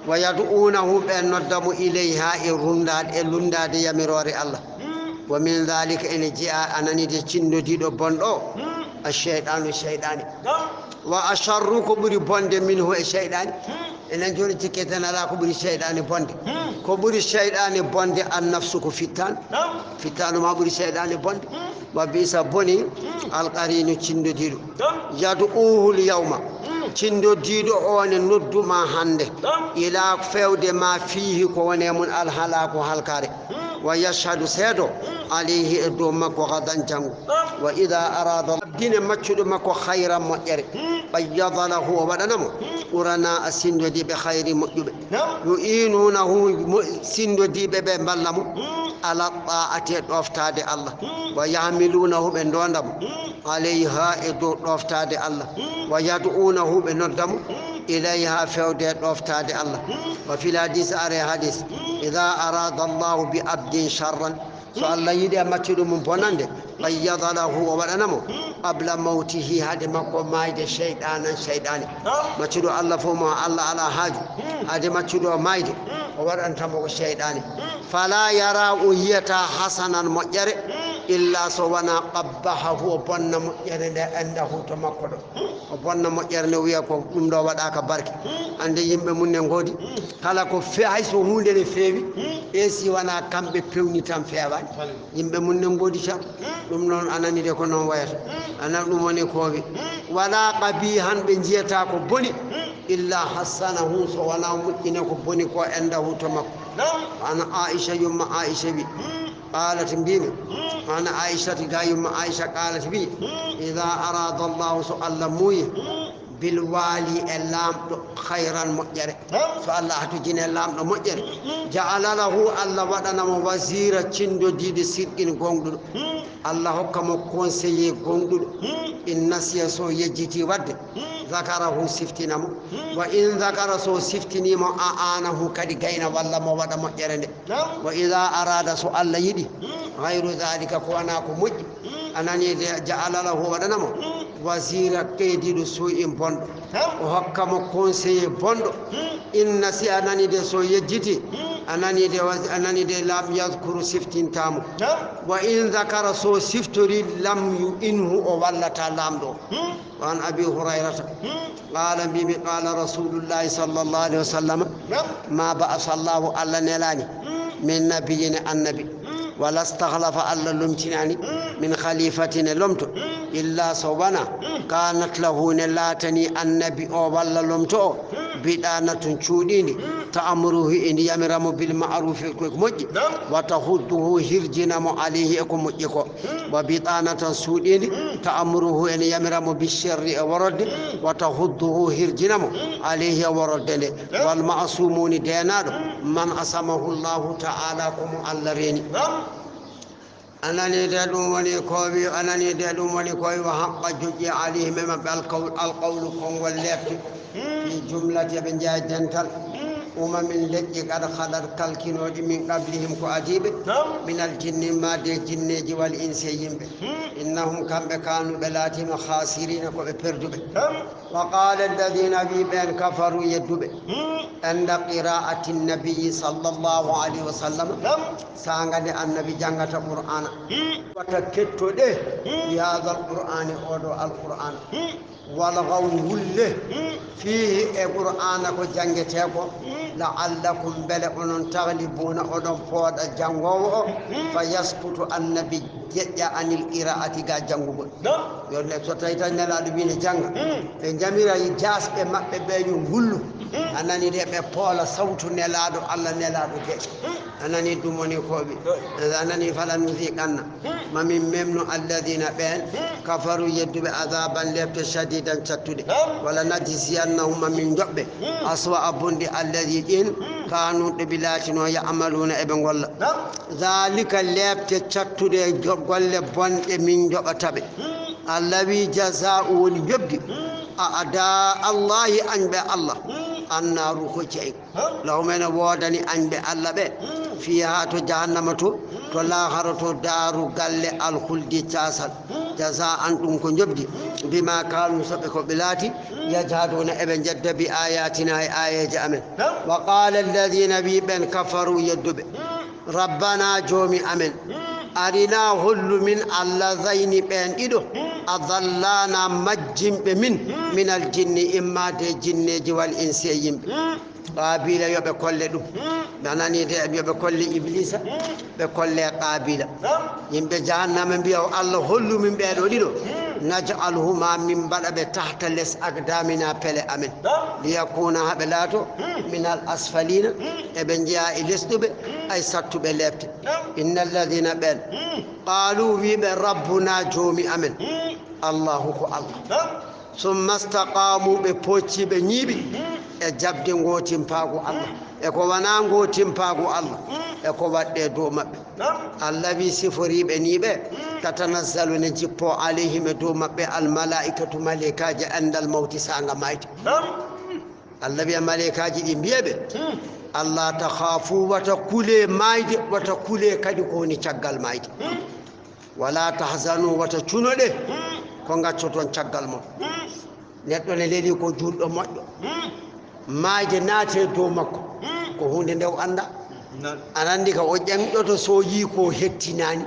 ويدعونه بأن ندمو إليها لنداد جميروري الله ومن ذلك إن جاء أنني تشندو ديدو بندو الشيطان وأشر كبري بند منه الشيطان إن جوري تكتنا لا كبري الشيطان بند كبري الشيطان بند النفس فتان ما كبري الشيطان بند وبيس بني القرين تشندو ديدو يدعوه اليوم تشندو ديدو أون ندو ما هند إلى فود ما فيه كون من الهلاك والكاري ويشهد سيدو عليه دومك وغدا جنو وإذا أراد الدين مچد مكو خيرا مجر بيض له وبدنم قرنا السندو دي بخير مجب يؤينونه سندو دي ببلم على الطاعة دوفتاد الله ويعملونه بندوندم عليها دوفتاد الله ويدعونه بندم إليها فود دوفتاد الله وفي الحديث أري حديث إذا أراد الله بأبد شرا فالله يدي مچد من بونند قيض له وبدنم قبل موته هذا مكو مايد الشيطان مچد الله فما الله على حاج هذا مچد مايد وبدن تمو الشيطان فلا يرى ويتا حسنا مجر إلا سوانا قبحه وبن مجر عنده تمكو وبن مجر ويكو دum do wadaka barki ande yimbe mun ne ngodi kala ko fe hay so hunde ne fewi esi wana kambe pewni tan fewa yimbe mun ne ngodi tan dum non anani de ko non wayata anan dum woni kowi wala qabihan be jiyata ko boni illa hasanahu so wana mutine ko boni ko endahu to makko ana aisha yumma aisha bi قالت بيمي أنا عائشة قايم عائشة قالت بي إذا أراد الله سؤال موي بالوالي اللام خيرا مجرى فالله تجين اللام مجرى جعل له الله ودنا وزير تشندو ديد سيدين غوندو الله كم كونسي غوندو إن نسي سو يجتي ود ذكره سفتنام وإن ذكر سو سفتني ما آنه كدي غينا والله ما ودا مجرى وإذا أراد سو الله يدي غير ذلك كوانا كمج أنني جعل له ودنا وزير كيدي سوء بوندو وحكم كونسي بوندو إن نسي أنني دي سو يجتي أنني دي لم يذكر سفتين تامو وإن ذكر سو سفتري لم يئنه ولا تلام دو وعن أبي هريرة قال رسول الله صلى الله عليه وسلم ما بعث الله ألا نلاني من نبي النبي ولا استخلف ألا لمتناني من خليفة لمت إلا صوبنا كانت له نلاتني النبي أو ولا لمتو بدانة شوديني تأمره إن يمرم بالمعروف مج وتخده هرجنم عليه أكم مجيكو وبطانة سوديني تأمره إن يمرم بالشر ورد وتخده هرجنم عليه ورد والمعصومون دينار من أسمه الله تعالى كم اللريني أنني دلوم ولكوبي أنني دلوم ولكوبي وحق جوجي عليه مما القول كون واللفت في جملة بن جاجنتل من لجي قد خلر كالكنوج من قبلهم كأجيب من الجن ما دي جنج والإنس يمب إنهم كانوا بلاتهم خاسرين كبردب وقال الذين بين كفروا يدب عند قراءة النبي صلى الله عليه وسلم سانغد النبي جنغت القرآن وتكتو ده بهذا القرآن أودو القرآن والغو له فيه القرآن كو جنغتكو لعلكم بلغون تغلبون أدم فود الجنغو فيسقط النبي جاء عن القراءة جنغو يقول لك ستايتا نلا دبين جنغ فنجميرا يجاس بمكبه بيو غلو أنني دي بقول صوت نلادو الله نلادو جيش أنني دوموني كوبي أنني فلا نذيقن ما من ممنو الذين بين كفروا يدب عذابا لبت شديدا تتد ولا نجزينهم من جب أسوأ بند الذي إن كانوا بلاتنا يعملون ابن والله ذلك لبت تتد قل بند من جب تبي الذي جزاء يبدي أعداء الله أنبأ الله النار كجيك لو من وادني أنبأ الله به فيها جهنم تلاخرة دار قل الخلد تاسل جزاء أنتم كنجبدي بما كانوا سبقوا بلاتي يجهدون ابن جد بآياتنا آية جامل وقال الذين بين كفروا يدب ربنا جومي أمن أرنا هل من اللذين بين إدو أضلانا مجم من الجن إما دي جن جوال إنسيين قابيلة يبقى كل دو بناني يبقى كل إبليس بكل قابيلة يبقى جهنم بيو الله هل من بين إدو نجعلهما من بلد تحت لس أقدامنا بلا أمن ليكون هبلاتو من الأسفلين ابن جاء لستب أي ستب لابت إن الذين بين قالوا بيب ربنا جومي أمن الله هو الله ثم استقاموا ببوتي بنيبي جابد غوتيم باغو الله eko wana ngotim pago Allah eko wadde do mabbe Allah bi sifori be nibe tatanazzalu ne jippo alayhim do mabbe al malaikatu malaikaji andal mauti sanga mayti Allah bi malaikaji di biebe Allah takhafu wa takule mayti wa takule kadi ko ni caggal mayti wala tahzanu wa tatunode ko ngaccoton caggal mo neddo ne leli ko juldo moddo maaje naate do makko ko hunde ndew anda anandi ka o jamɗoto so yi ko hettinani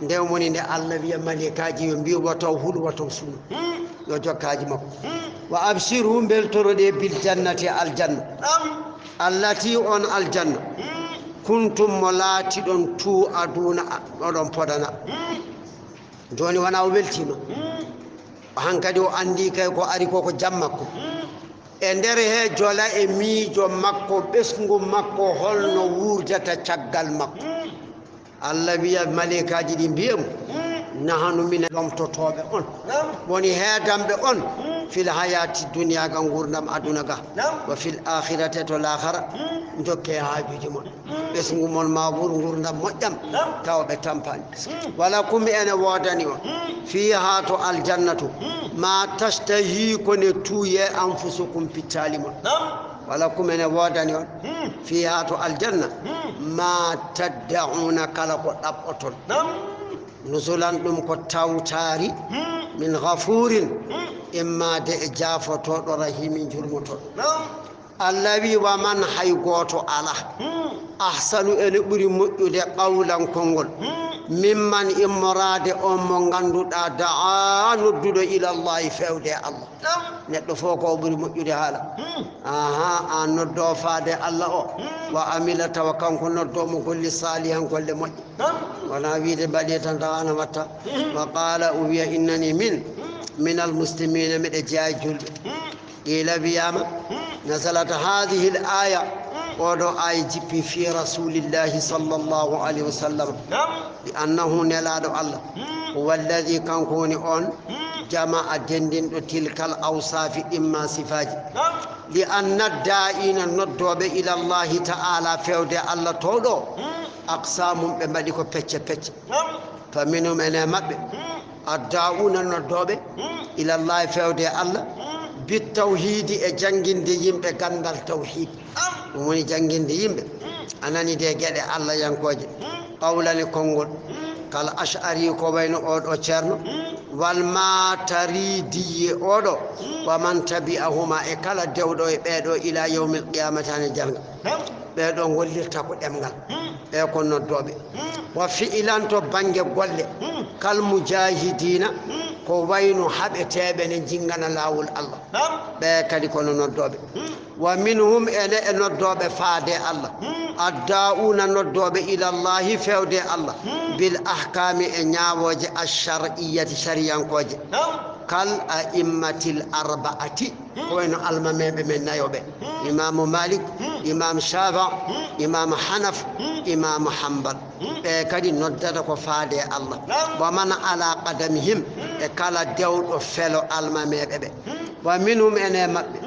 ndew moni nde Allah wiya malikaji yo mbi wato huɗu wato sunu yo jokkaji makko wa abshiru beltorode bil jannati aljanna allati on aljanna kuntum molati ɗon tu aduna oɗon podana joni wana o weltima hankadi o andi kay ko ari ko jammakko e nder he jola e miijo makko ɓesgu makko holno wurdata caggal makko Allah wiya malikaji ɗi mbiyamo nahanu min lomtotoɓe on woni heedamɓe on في الحياة الدنيا غورنام أدونغا وفي الآخرة والآخرة نجوكي هاجو جمون اسمه من مابور غورنام مجم تاو بتامبان ولكم أنا واداني فيها تو الجنة ما تشتهي كن توي أنفسكم بتاليمون ولكم أنا واداني فيها تو الجنة ما تدعون كلاكو أبطل نزولا دم كتاو تاري من غفور إما دجافة رحيم جرمتو الذي ومن حيقوتو على أحسن أن بريمود قولا كونغول ممن إمراد أمغاندو دعا ندود إلى الله فود الله ندفوكو بريمود حالا ندو فاد الله وعمل توكان كندو مكل صالحا كل مج ولا بيد بديتا دانا متا وقال أويا إنني من المسلمين من جاجل إلى بياما نزلت هذه الآية ودو IGP في رسول الله صلى الله عليه وسلم لأنه نلاد الله هو الذي كان كوني أون جمع دندن تلك الأوصاف إما صفات لأن الدائين ندوب إلى الله تعالى فيود الله تودو أقسام بمدكو بيتش بيتش فمنهم أنا مبه الداؤون ندوب إلى الله فيود الله بالتوحيد جنجين دي يمبه غندال توحيد ومن جنجين دي يمبه اناني دي غدي الله يانكوجي قولا لكونغول قال اشعري كو بين او تشرنو والما تريدي اودو ومن تبعهما اكلا دewdo e beedo ila yawmil qiyamati an janga beedo gollirta ko demgal be ko noddobe wa fi'lan to bange golle kal mujahidina ko wayno habetebe ne jingana lawul Allah be kadi ko noddobe wa minhum ene noddobe faade Allah addauna noddobe ila Allah fewde Allah bil ahkami e nyaawoje ash-shar'iyyati shari'ankoje kal a'immatil arba'ati wayno almamebe men nayobe imam malik imam shafa imam hanaf imam hanbal be kadi noddata ko faade Allah wa man ala qadamihim e kala dewdo felo almamebe be wa minhum ene mabbe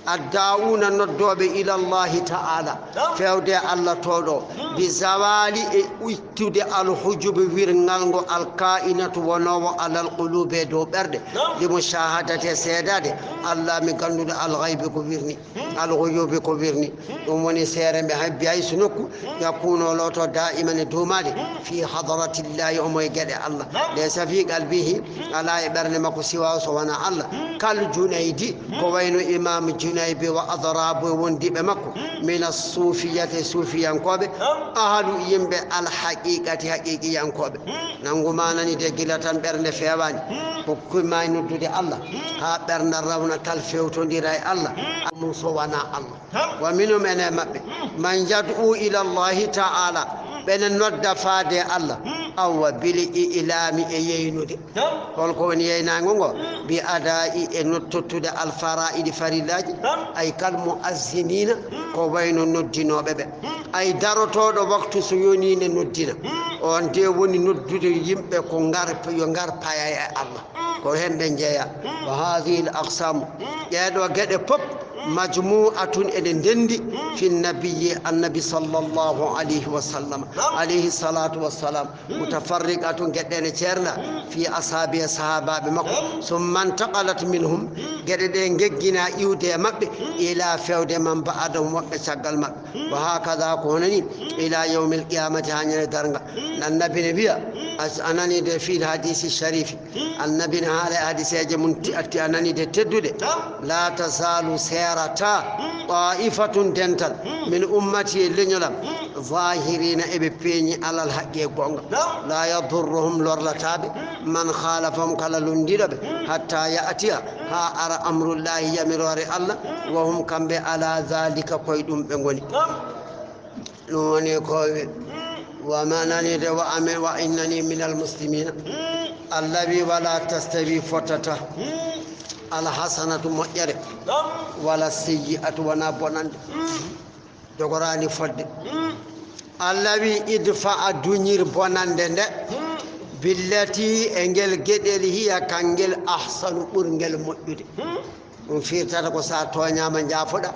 الداؤون ندوب إلى الله تعالى فيود الله تودو بزوال ويتود الحجب ويرنغانغو الكائنة ونو على القلوب دو برد لمشاهدة سيداد الله مكانو الغيب كبيرني الغيوب كبيرني ومن سيرم بحبي سنوكو يكون لوتو دائما دومالي في حضرة الله يوم يجد الله ليس في قلبه على إبرن مكو سوا سوانا الله كالجنيدي كوين إمام جنيب وأضراب وندي بمكو من الصوفية صوفيا كوبي أهل يمبي الحقيقة حقيقيا كوبي نانغو ماناني دي جلتان برن فيواني بكل ما يندو دي الله ها برن رونا كالفيوتون دي راي الله من سوانا الله ومنهم من يدعو إلى الله تعالى بين النود فادي الله أو بالإعلام يينودي كون يينانغو بأداء نتتود الفرائض فريلاج أي كالمؤذنين كوبين الندين وبebe أي دارتو دو وقت سيوني ندين on de woni noddude yimbe ko ngar paya Allah ko hembe jeya wa hadhihi al aqsam yeedo gede pop مجموعة إدندي في النبي صلى الله عليه وسلم عليه الصلاة والسلام متفرقة جدًا تيرنا في أصحاب الصحابة بمكة ثم انتقلت منهم جدًا جنا يودي مكة إلى فود من بعدهم وقت شغل مكة وهكذا كونني إلى يوم القيامة هني درنا النبي أنني في الحديث الشريف النبي هذا حديث يجمع أنني تدود لا تزال سيرتا طائفة دنتل من أمتي لنجلم ظاهرين إببيني على الحق يقوم لا يضرهم لورلتاب من خالفهم كاللنديرب حتى يأتي ها أرى أمر الله يمرور الله وهم كم على ذلك قيدهم بنغني نوني كوي وما نني وأمن وإنني من المسلمين الذي ولا تستوي فتته الحسنة مؤجرة ولا السيئة ونابونان دغراني فد الذي ادفع دنير بونان بالتي انجل جدل هي كانجل احسن برنجل مؤجرة firtata ko sa toñama jaafoɗa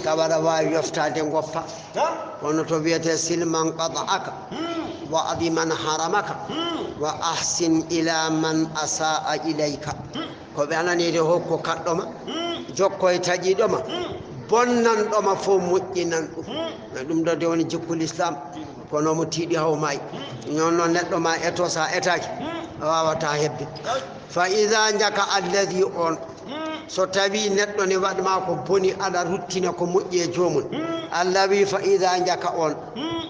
ka waɗa wawi yoftade goppa kono to wiyete silman qata'aka wa adi man haramaka wa ahsin ila man asaa ilayka ko ɓe ananide hokko kaɗɗoma jokkoye taƴiɗoma bonnanɗoma fof moƴƴinan ɗum ɗo de woni jikkul islam kono mo tiiɗi haw maayi non noon neɗɗo ma eto sa etaki a wawata hebde fa ida jaka alladi on so tawi neɗɗo ne waɗma ko boni aɗa ruttina ko moƴƴi e jomum allah wi fa ida jaka on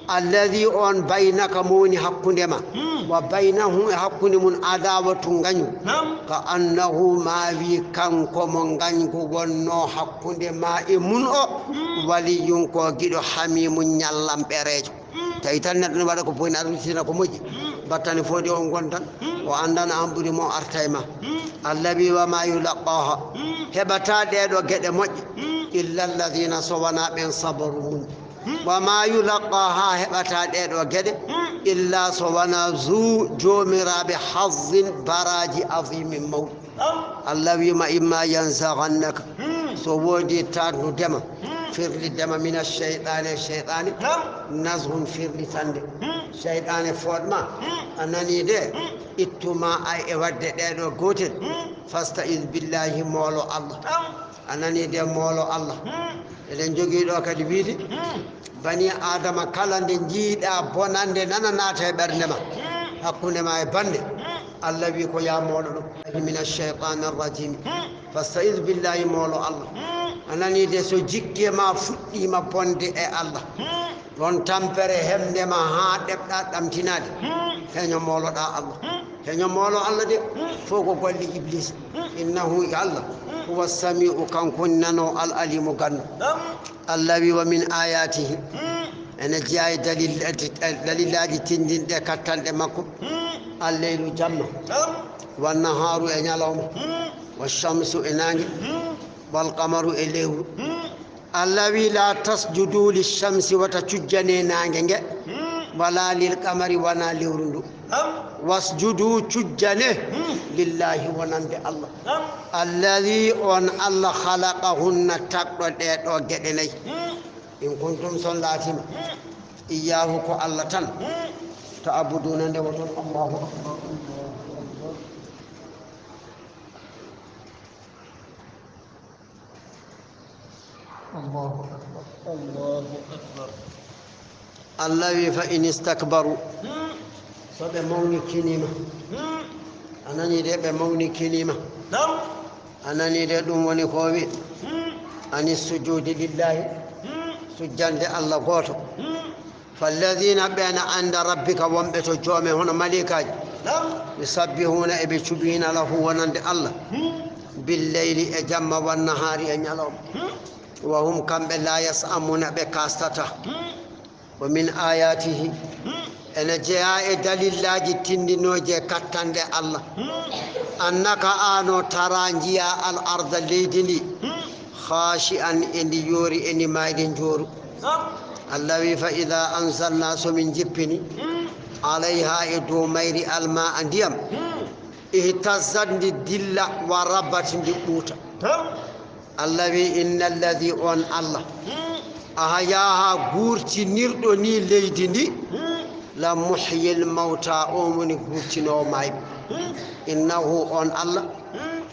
alladi on baynaka mo woni hakkundema wa baynahu e hakkunde mum adawatu gañu ka annahu ma wi kanko mo gañgu wonno hakkunde ma e mun o waliyum ko giɗo hamimu ñallam ɓerejo tawi tan neɗɗo ne waɗa ko boni aɗa ruttina ko moƴƴi battane foodi on gontan o andana an ɓuuri mo arta e ma allah wi wama yulaqaha heɓata ɗeɗo gueɗe moƴƴe illa alladina so wona ɓen sabaru mum wama yulaqaha heɓata ɗeɗo gueɗe illa so wona zu jomiraɓe hazzin baraji azimin mawɗi allah wima imma yansagannaka so woodi tarnudema firlidema min alcheytani cheytani nashum firlitande cheytane fodma a nani de ittuma ay e wadde ɗeɗo gotel fastaiz billahi moolo allah a nani de moolo allah eɗen jogui ɗo kadi wiide bani adama kala nde jiiɗa bonande nana naata e ɓerdema hakkunde ma e bande allah wi ko ya moolo ɗum min alcheytani arrajim fastaiz billahi moolo allah anani de so jikke ma fuɗɗima bonde e allah won tampere hemdema ha ɗeɓɗa ɗamtinade heño mooloɗa allah heño moolo allah de fof ko golli iblis innahu allah huwa samiu kankoni nano al alimu ganno allah wi wa min ayatihi ene jeeya e dalillaji tindinɗe kattanɗe makko alleylu jamma wannaharu e ñalawma washamsu e nangue والقمر إليه الذي لا تسجدوا للشمس وتشجني نانجنج ولا للقمر ولا لورندو واسجدوا تشجني لله ونند الله الذي أن الله خلقهن تقوى وجدني إن كنتم صلاتهم إياه كو الله تن تعبدون وتن الله أكبر الله أكبر الله أكبر الله فإن استكبروا فبموني كلمة أنني ده بموني كلمة أنني ده دموني قوي أن السجود لله سجان ده الله قوته فالذين بين عند ربك وانبتوا جومه هنا ملكاج يسبحون بشبهين له ونند الله بالليل أجمع والنهار أنيلهم وهم كم لا يسأمون بكاستته ومن آياته أن جاء دليل الله تندنوجه كتند الله أنك آنو ترانجيا الأرض ليدني خاشئا إن يوري إن مايدن جورو الله فإذا أنزلنا من جبني عليها إدو ميري الماء ديم اهتزت الدلة وربت القوت الله إن الذي أن الله أحياها غورتي نيردوني ليدني لا محيي الموتى أمني غورتي نوماي إنه أن الله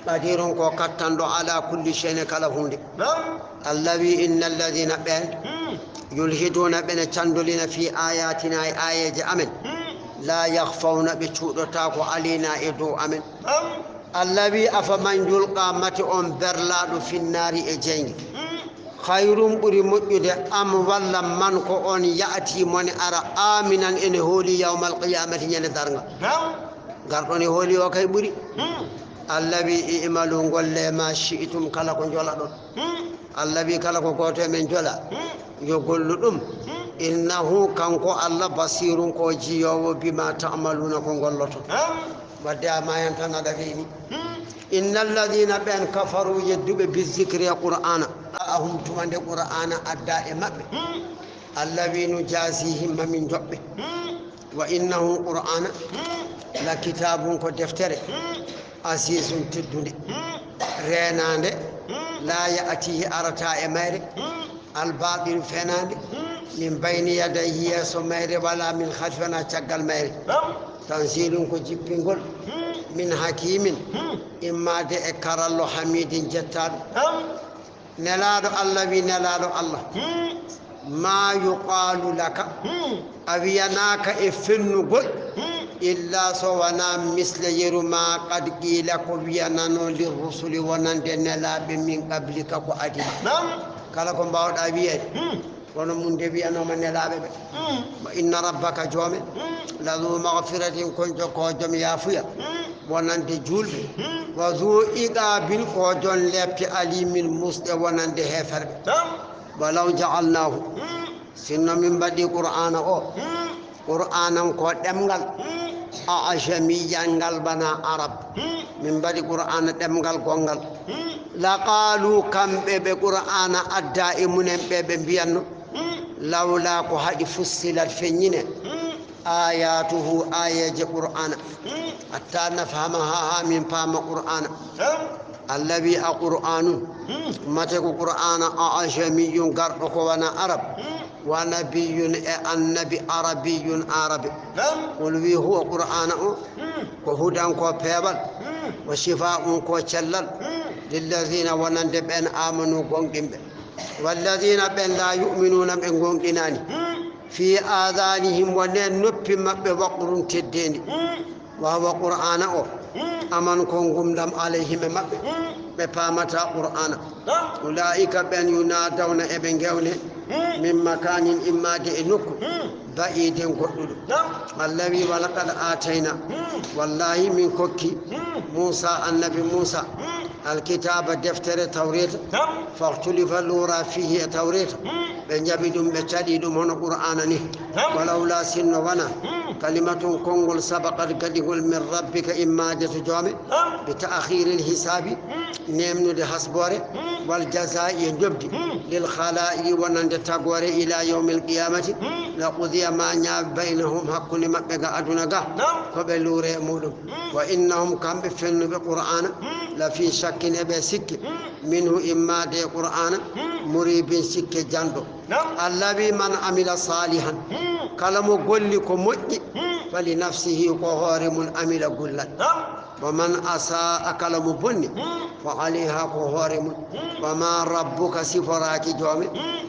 قدير كتندو على كل شيء كلا هوندي الله إن الذين بين يلحدون بين تندلين في آياتنا آية أمن لا يخفون بشوطتاكو علينا إدو أمن الذي أفمن يلقى متئون برلاد في النار إجين خير بري مجد أم ولا من كون يأتي من أرى آمنا إن هولي يوم القيامة يندرنا قرطني هولي وكي بري الذي إعملوا قل ما شئتم كلكم جلالون الذي كلكم قوتي من جلال يقول لهم إنه كانكو الله بصير كو جيو بما تعملون كنغلطون بدأ ما ينتنى دفيني إن الذين بين كفروا يدب بالذكر القرآن أهم تمند القرآن الدائمة الذي نجازيهم من جبه وإنه قرآن لكتاب كدفتر عزيز تدني رينان لا يأتيه أرتا إمير الباطل فنان من بين يديه سمير ولا من خلفنا شق المير تنزيل كجيبين من حكيم إما دئكر الله حميد جتاد نلاد الله بنلاد الله ما يقال لك أبيناك إفن قل إلا سوانا مثل يرما قد قيل كبيانا للرسل ونندن لاب من قبلك قادم كلكم باود أبيات ونمون دبيانا من لاب وإن ربك جوم لذو مغفرة كنت قوجم يافيا ونند جول وذو إقابل قوجم لابت أليم المسل ونند هفر ولو جعلناه سنة من بدي قرآن قرآن قدمغل أعشميا قلبنا عرب من بدي قرآن دمغل قنغل لقالوا كم بقرآن الدائمون بيانو لولا قهد فصلت فنين آياته آية قرآن حتى نفهمها من فهم قرآن الذي قرآن متى قرآن أعجمي قرأه وانا عرب ونبي النبي عربي قل هو قرآن وهدى وبيبل وشفاء وشلل للذين ونندب أن آمنوا قنقم والذين بن لا يؤمنون من قنقناني في آذانهم وننب بوقر تديني وهو قرآن أمن كونكم دم عليهم بفامة قرآن أولئك بن ينادون ابن جونه من مكان إما دئنك بعيد قدر الذي ولقد آتينا والله من كوكي موسى النبي موسى الكتاب دفتر توريت فاختلف اللورا فيه توريت بنجبدهم بشديدهم هنا قرآنني ولولا سن ونا كلمة كونغول سبقت قدقل من ربك إما جامع بتأخير الحساب نمن لحسبوري والجزاء يجبد للخلائق ونند تقوري إلى يوم القيامة لقضي ما ناب بينهم حق مبقى أدنقا فبلوري مولم وإنهم كان بفن بقرآن لفي شك نبي سك منه إما دي قرآن مريب سك جندو الذي من عمل صالحا كلام قل لكم فلنفسه قهار من عمل قلا ومن أساء كلام بني فعليها قهار من وما ربك سفراك جوم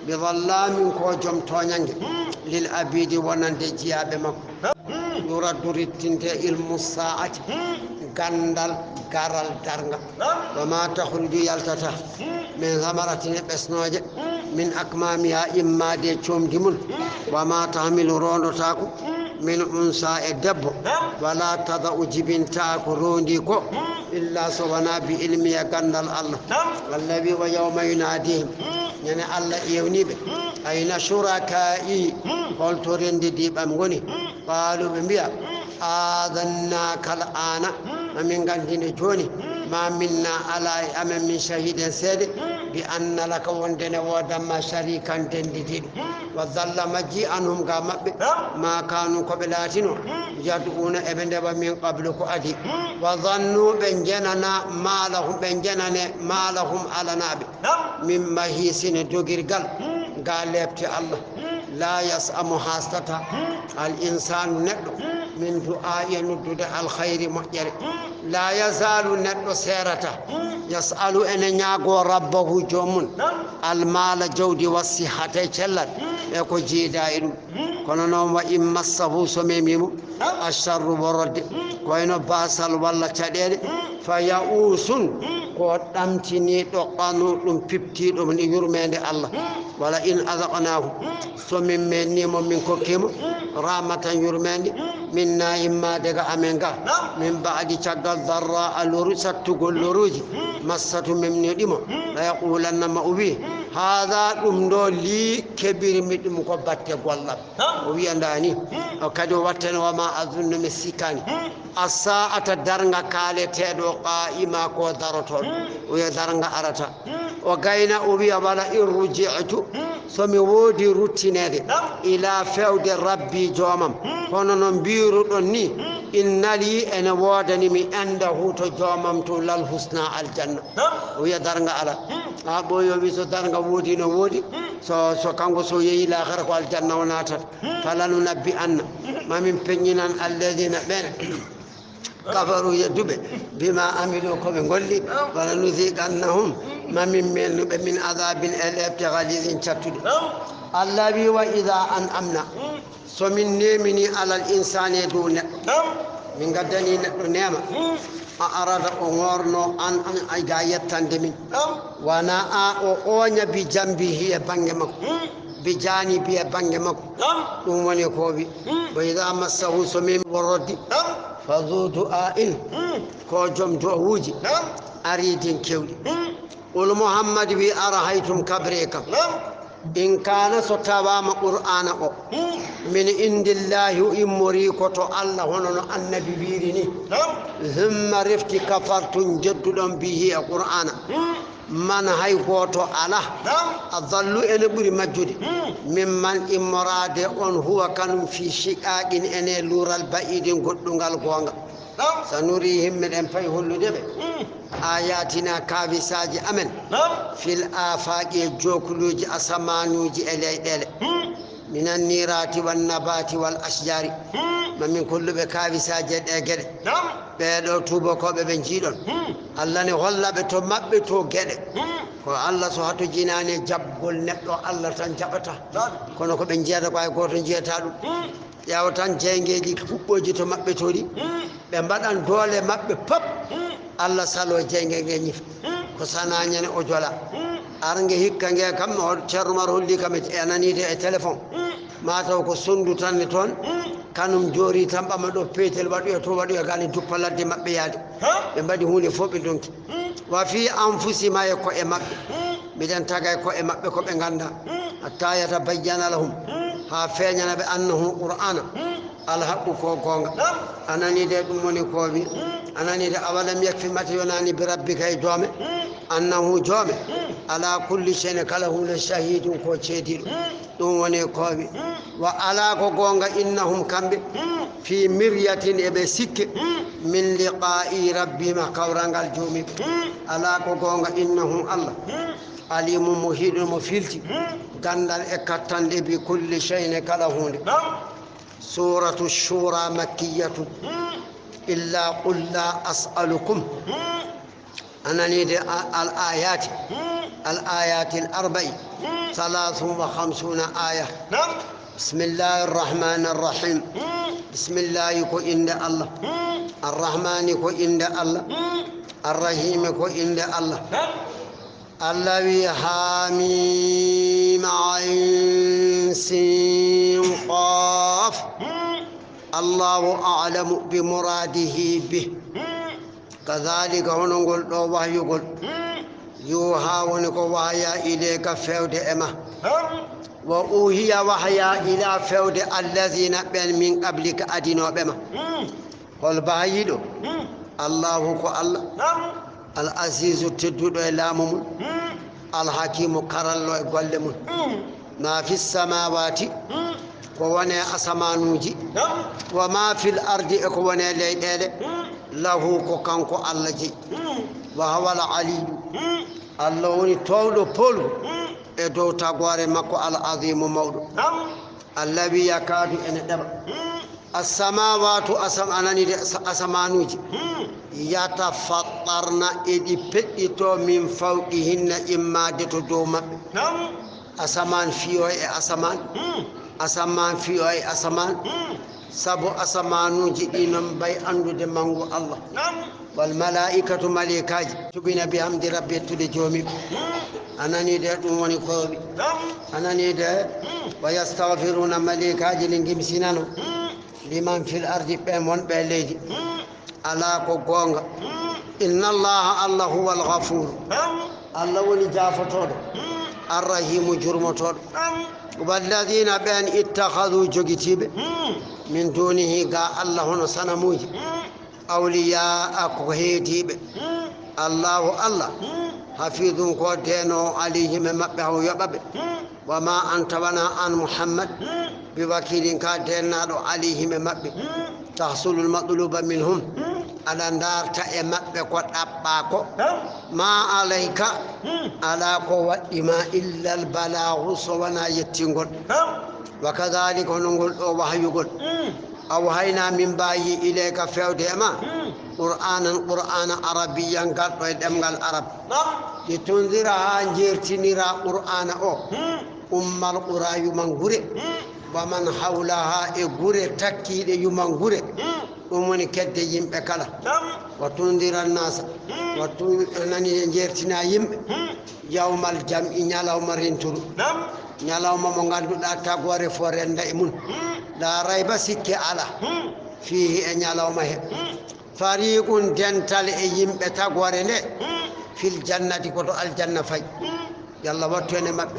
بظلام كوجم تونينج للأبيد ونندجيا بمكو يرد رتنت علم الساعة غندل غارال دارغا وما تخرج يلتتا من ثمرة بسنوج من أكمامها إما دي تشوم ديمون وما تعمل روندو تاكو من أنسى الدب ولا تضع جبن تاكو رونديكو إلا سوانا بعلمي غندل الله الذي ويوم يناديهم يعني الله يونيب أين شركائي قلت رندي ديب أمغني قالوا بمبيا آذناك الآن ومن قندين جوني ما منا على أمن من شهيد سيد بأن لك وندن ودم شريكا تندين وظل مجي أنهم قامت ما كانوا قبلاتنا يدعون ابن دبا من قبلك أدي وظنوا بنجننا ما لهم على نابي من مهيسين دوغير قال لابت الله لا يسأم حاستة الإنسان ندو من دعاء ندد الخير مؤجر لا يزال ندو سيرته يسأل أن يناغو ربه جومن المال جود والصحة جلت يكو جيدائر كنونو وإن مسه سميميم الشر برد كوينو باسل ولا تدير فيأوس قدامتني تقانو بيبتي من يرمين الله ولا إن أذقناه سميمني من كوكيم رامة يرمين منا إما دقا أمنغا من بعد شغل ضراء لورسة تقول لروجي مسة ممن ديمو لا يقولن ما أبي هذا أمدو لي كبير مدم قبات والله ويانداني وكدو واتن وما أظن مسيكاني الساعة درنغا كالي تيدو قائما كو دارتون ويا درنغا أرتا وغاينا أبي أبالا إن رجعت سمي ودي روتينيدي إلى فود ربي جوامم هنو نمبيرو دوني إن لي أنا وادني من عنده تجاممت للحسنى الجنة ويا درنا على أبو يومي سو درنا وودي نودي سو كانغو سو يي لا خرق الجنة وناتر فلا ننبي أن ما من بيننا الذين بين كفروا يدب بما عملوا كم نقولي ولا نذيقنهم ما من عذاب الابتغاء الذين شتوا الذي وإذا أنعمنا سمن نيمني على الإنسان دون من قدني نعمة أراد أمورنا أن أجاية تندمين وانا أوني بجنبه بانجمك بجانبه بانجمك ومن يكوبي وإذا مسه سمين وردي فذو دعاء كوجم جووجي أريد كيولي قل محمد بي أرهيتم كبريكم إن كان ستوام قرآن من عند الله إمريكو الله هنا النبي بيرني ثم رفت كفرتم جدلا به القرآن من هاي قوتو على الظل إن بري مجد ممن إمراد أن هو كان في شقاق إن لور البعيد قدنغال قوانغ سنريهم من أنفيه اللدب آياتنا كافساج أمن في الآفاق جوكلوج أسمانوج إلي من النيرات والنبات والأشجار من كل بكافساج أجل بيدو توبكو ببنجيدون الله نغلى بتو مبتو جل الله سوحتو جناني جبل نبتو الله تنجبتا كونو بنجياتا كواي كوتو نجياتا yawtan jengeji fubboji to mabbe tori be mbadan dole mabbe pop Allah salo jenge ngeni ko sananyane o jola arnge hikka nge kam no cermar holli kam e anani de e téléphone ma taw ko sondu tan ton kanum jori tan bama do petel wadu e to wadu e gali duppaladde mabbe yaade be mbadi hunde fobe donki wa fi anfusi ma ko e mabbe bidan tagay ko e mabbe ko be ganda hatta yatabayyana lahum ha feñana be annahu qur'ana al haqqu ko gonga anani de dum woni ko bi anani de awalam yakfi matiyonani bi rabbika jome annahu jome ala kulli shay'in kalahu la shahidun ko cedido dum woni ko bi wa ala ko gonga innahum kambe fi miryatin e be sikke min liqa'i rabbima kawrangal jumi ala ko gonga innahum allah alimu muhidu mufilti gandal e kattande bi kulli shay'in kala hunde suratu shura makkiyatu illa qul la as'alukum anani de al ayat al arba'i 53 aya بسم الله الرحمن الرحيم بسم الله كو إند الله الرحمن كو إند الله الرحيم كو إند الله الذي حاميم عين سين قاف الله أعلم بمراده به كذلك هنقول وحي يقول يوها ونقول وحيا إليك فود إما وأوهي وحيا إلى فود الذين بين من قبلك أدينوا بما قل بايدو الله كو الله العزيز تدود إلامهم الحكيم كرلو يقولهم ما في السماوات كوانا أسمانوجي وما في الأرض كوانا ليدل له كوكانكو الله جي وهو العلي الله وني تولو بولو إدو تغواري مكو العظيم مولو الذي يكاد إن دبا السماوات أسمانوجي يتفطرن إدي بيتو من فوقهن إما دتو دوما أسمان فيوي أسمان فيوي أسمان سبو أسمانوجي إنم بي أندو دي منغو الله والملائكة ملائكاج تبين بحمد ربي تدي جومي أناني دي أموني كوبي أناني دي ويستغفرون ملائكاج لنجم سنانو لمن في الأرض بمون بليدي على كوغونغا إن الله هو الغفور الله ولي جافتور الرحيم جرمتور والذين بين اتخذوا جوجتيب من دونه قال الله نصنموج أولياء كوهيتيب الله حفيظ كودينو عليهم مبه يبب وما أنت بنا عن محمد بوكيل كادينا عليهم مبه تحصل المطلوب منهم على النار تأمت بقد أباكو ما عليك على قوة ما إلا البلاغ سوانا يتنقل وكذلك نقول وحي يقول أوحينا من باي إليك فيودما قرآن عربيا قد العرب لتنذرها جيرتنيرا قرآن القرى يمنغري ومن حولها إغري تكيد يمنغري ومن كد يمبكلا وتنذر الناس وتنني جيرتنا يوم الجمع يوم رنتر يوم مغادو لا تغوري فورندا إمون لا ريب سكي على فيه أن يوم فريق دنتال يمبتغوري في الجنة كتو الجنة في يلا واتوني مب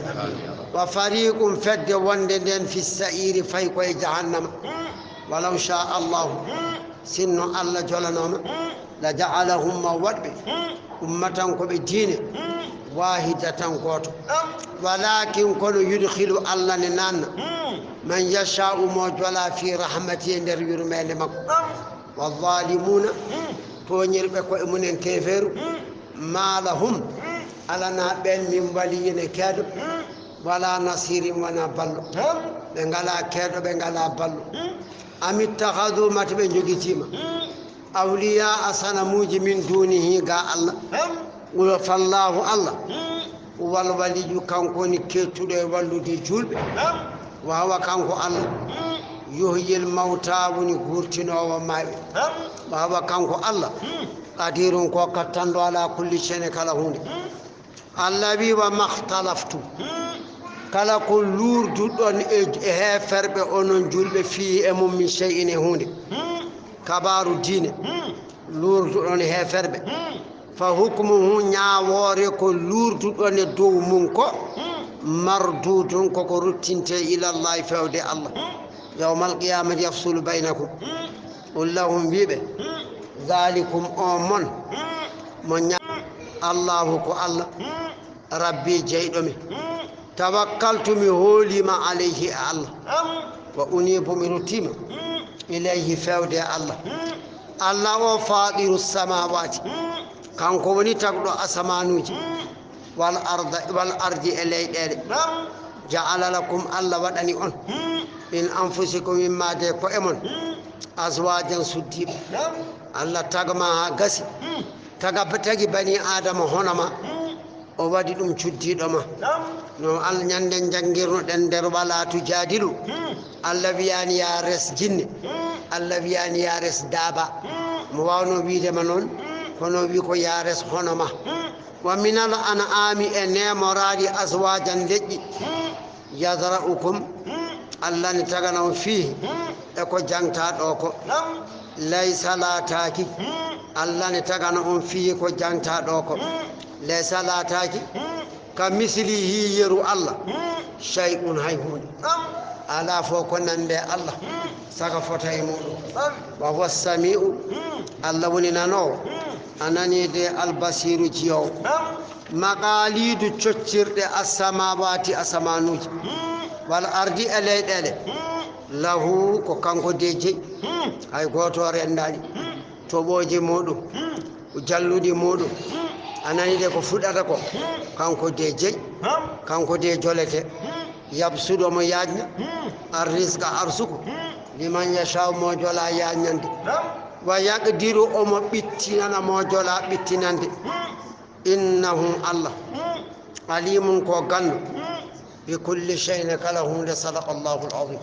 وفريق فد وندن في السعير في كوي جهنم ولو شاء الله سن الله جلنهم لجعلهم مواد أمة كبدين واحدة كوتو ولكن كل يدخل الله ننان من يشاء موجولا في رحمته ندر يرمين مك والظالمون تونير بكو امنن كفر ما لهم على نابل من ولي كادو ولا نصير ولا بلو بنغلا كادو بنغلا بلو أم اتخذوا متبن جوجيتيما أولياء سنموج من دونه قال الله فالله الله والولي كانكو نكيتو دي والدي جولب وهو كانكو الله يحيي الموتى ونغورتنا وماوي وهو كانكو الله قدير كو كتاندو على كل شيء كلا هوني الذي وما اختلفتم كلا كل دون فرب اونون جولب في ام من شيء هوني كبار الدين لور دون فرب فحكمه نياوري كو لور دون دو منكو مردود كو روتينت الى الله فود الله يوم القيامه يفصل بينكم قل لهم بيبه ذلكم أمن من الله كو الله ربي جيدمي توكلت مهولي ما عليه الله وأنيب مرتيم إليه فود الله الله فاطر السماوات كان كوني تقدو أسمانوج والأرض إليه جعل لكم الله ودني أن من أنفسكم مما ديكو أمن أزواجا سديب الله تغما غسي تغبتغي بني آدم هونما o wadi dum cuddidoma no al nyanden jangirno den der wala tujadilu Allah wiyani ya res jinne Allah wiyani ya res daba mo wawno wiide ma non kono wi ko ya res honoma wa minal an'ami enemoradi azwajan leji yadra'ukum Allah ni tagana fi e ko jangta do ko laysa la taki Allah ni tagana on fi ko jangta do ko laysa la taki kamislihi yaru Allah shay'un hayhun ala fo ko nande Allah saka fota e mudu wa huwa samiu Allah woni nano anani de albasiru jiyo maqalidu choccirde as-samawati asamanuji wal ardi alaydele lahu ko kanko deje ay goto rendani toboje modum jalludi modum anani de ko fudata ko kanko deje kanko de jolete yabsudo mo yajna arrizqa arsuku liman yasha mo jola yajnande wa yaqdiru o mo bittinana mo jola bittinande innahu Allah alimun ko ganno بكل شيء كله صدق الله العظيم.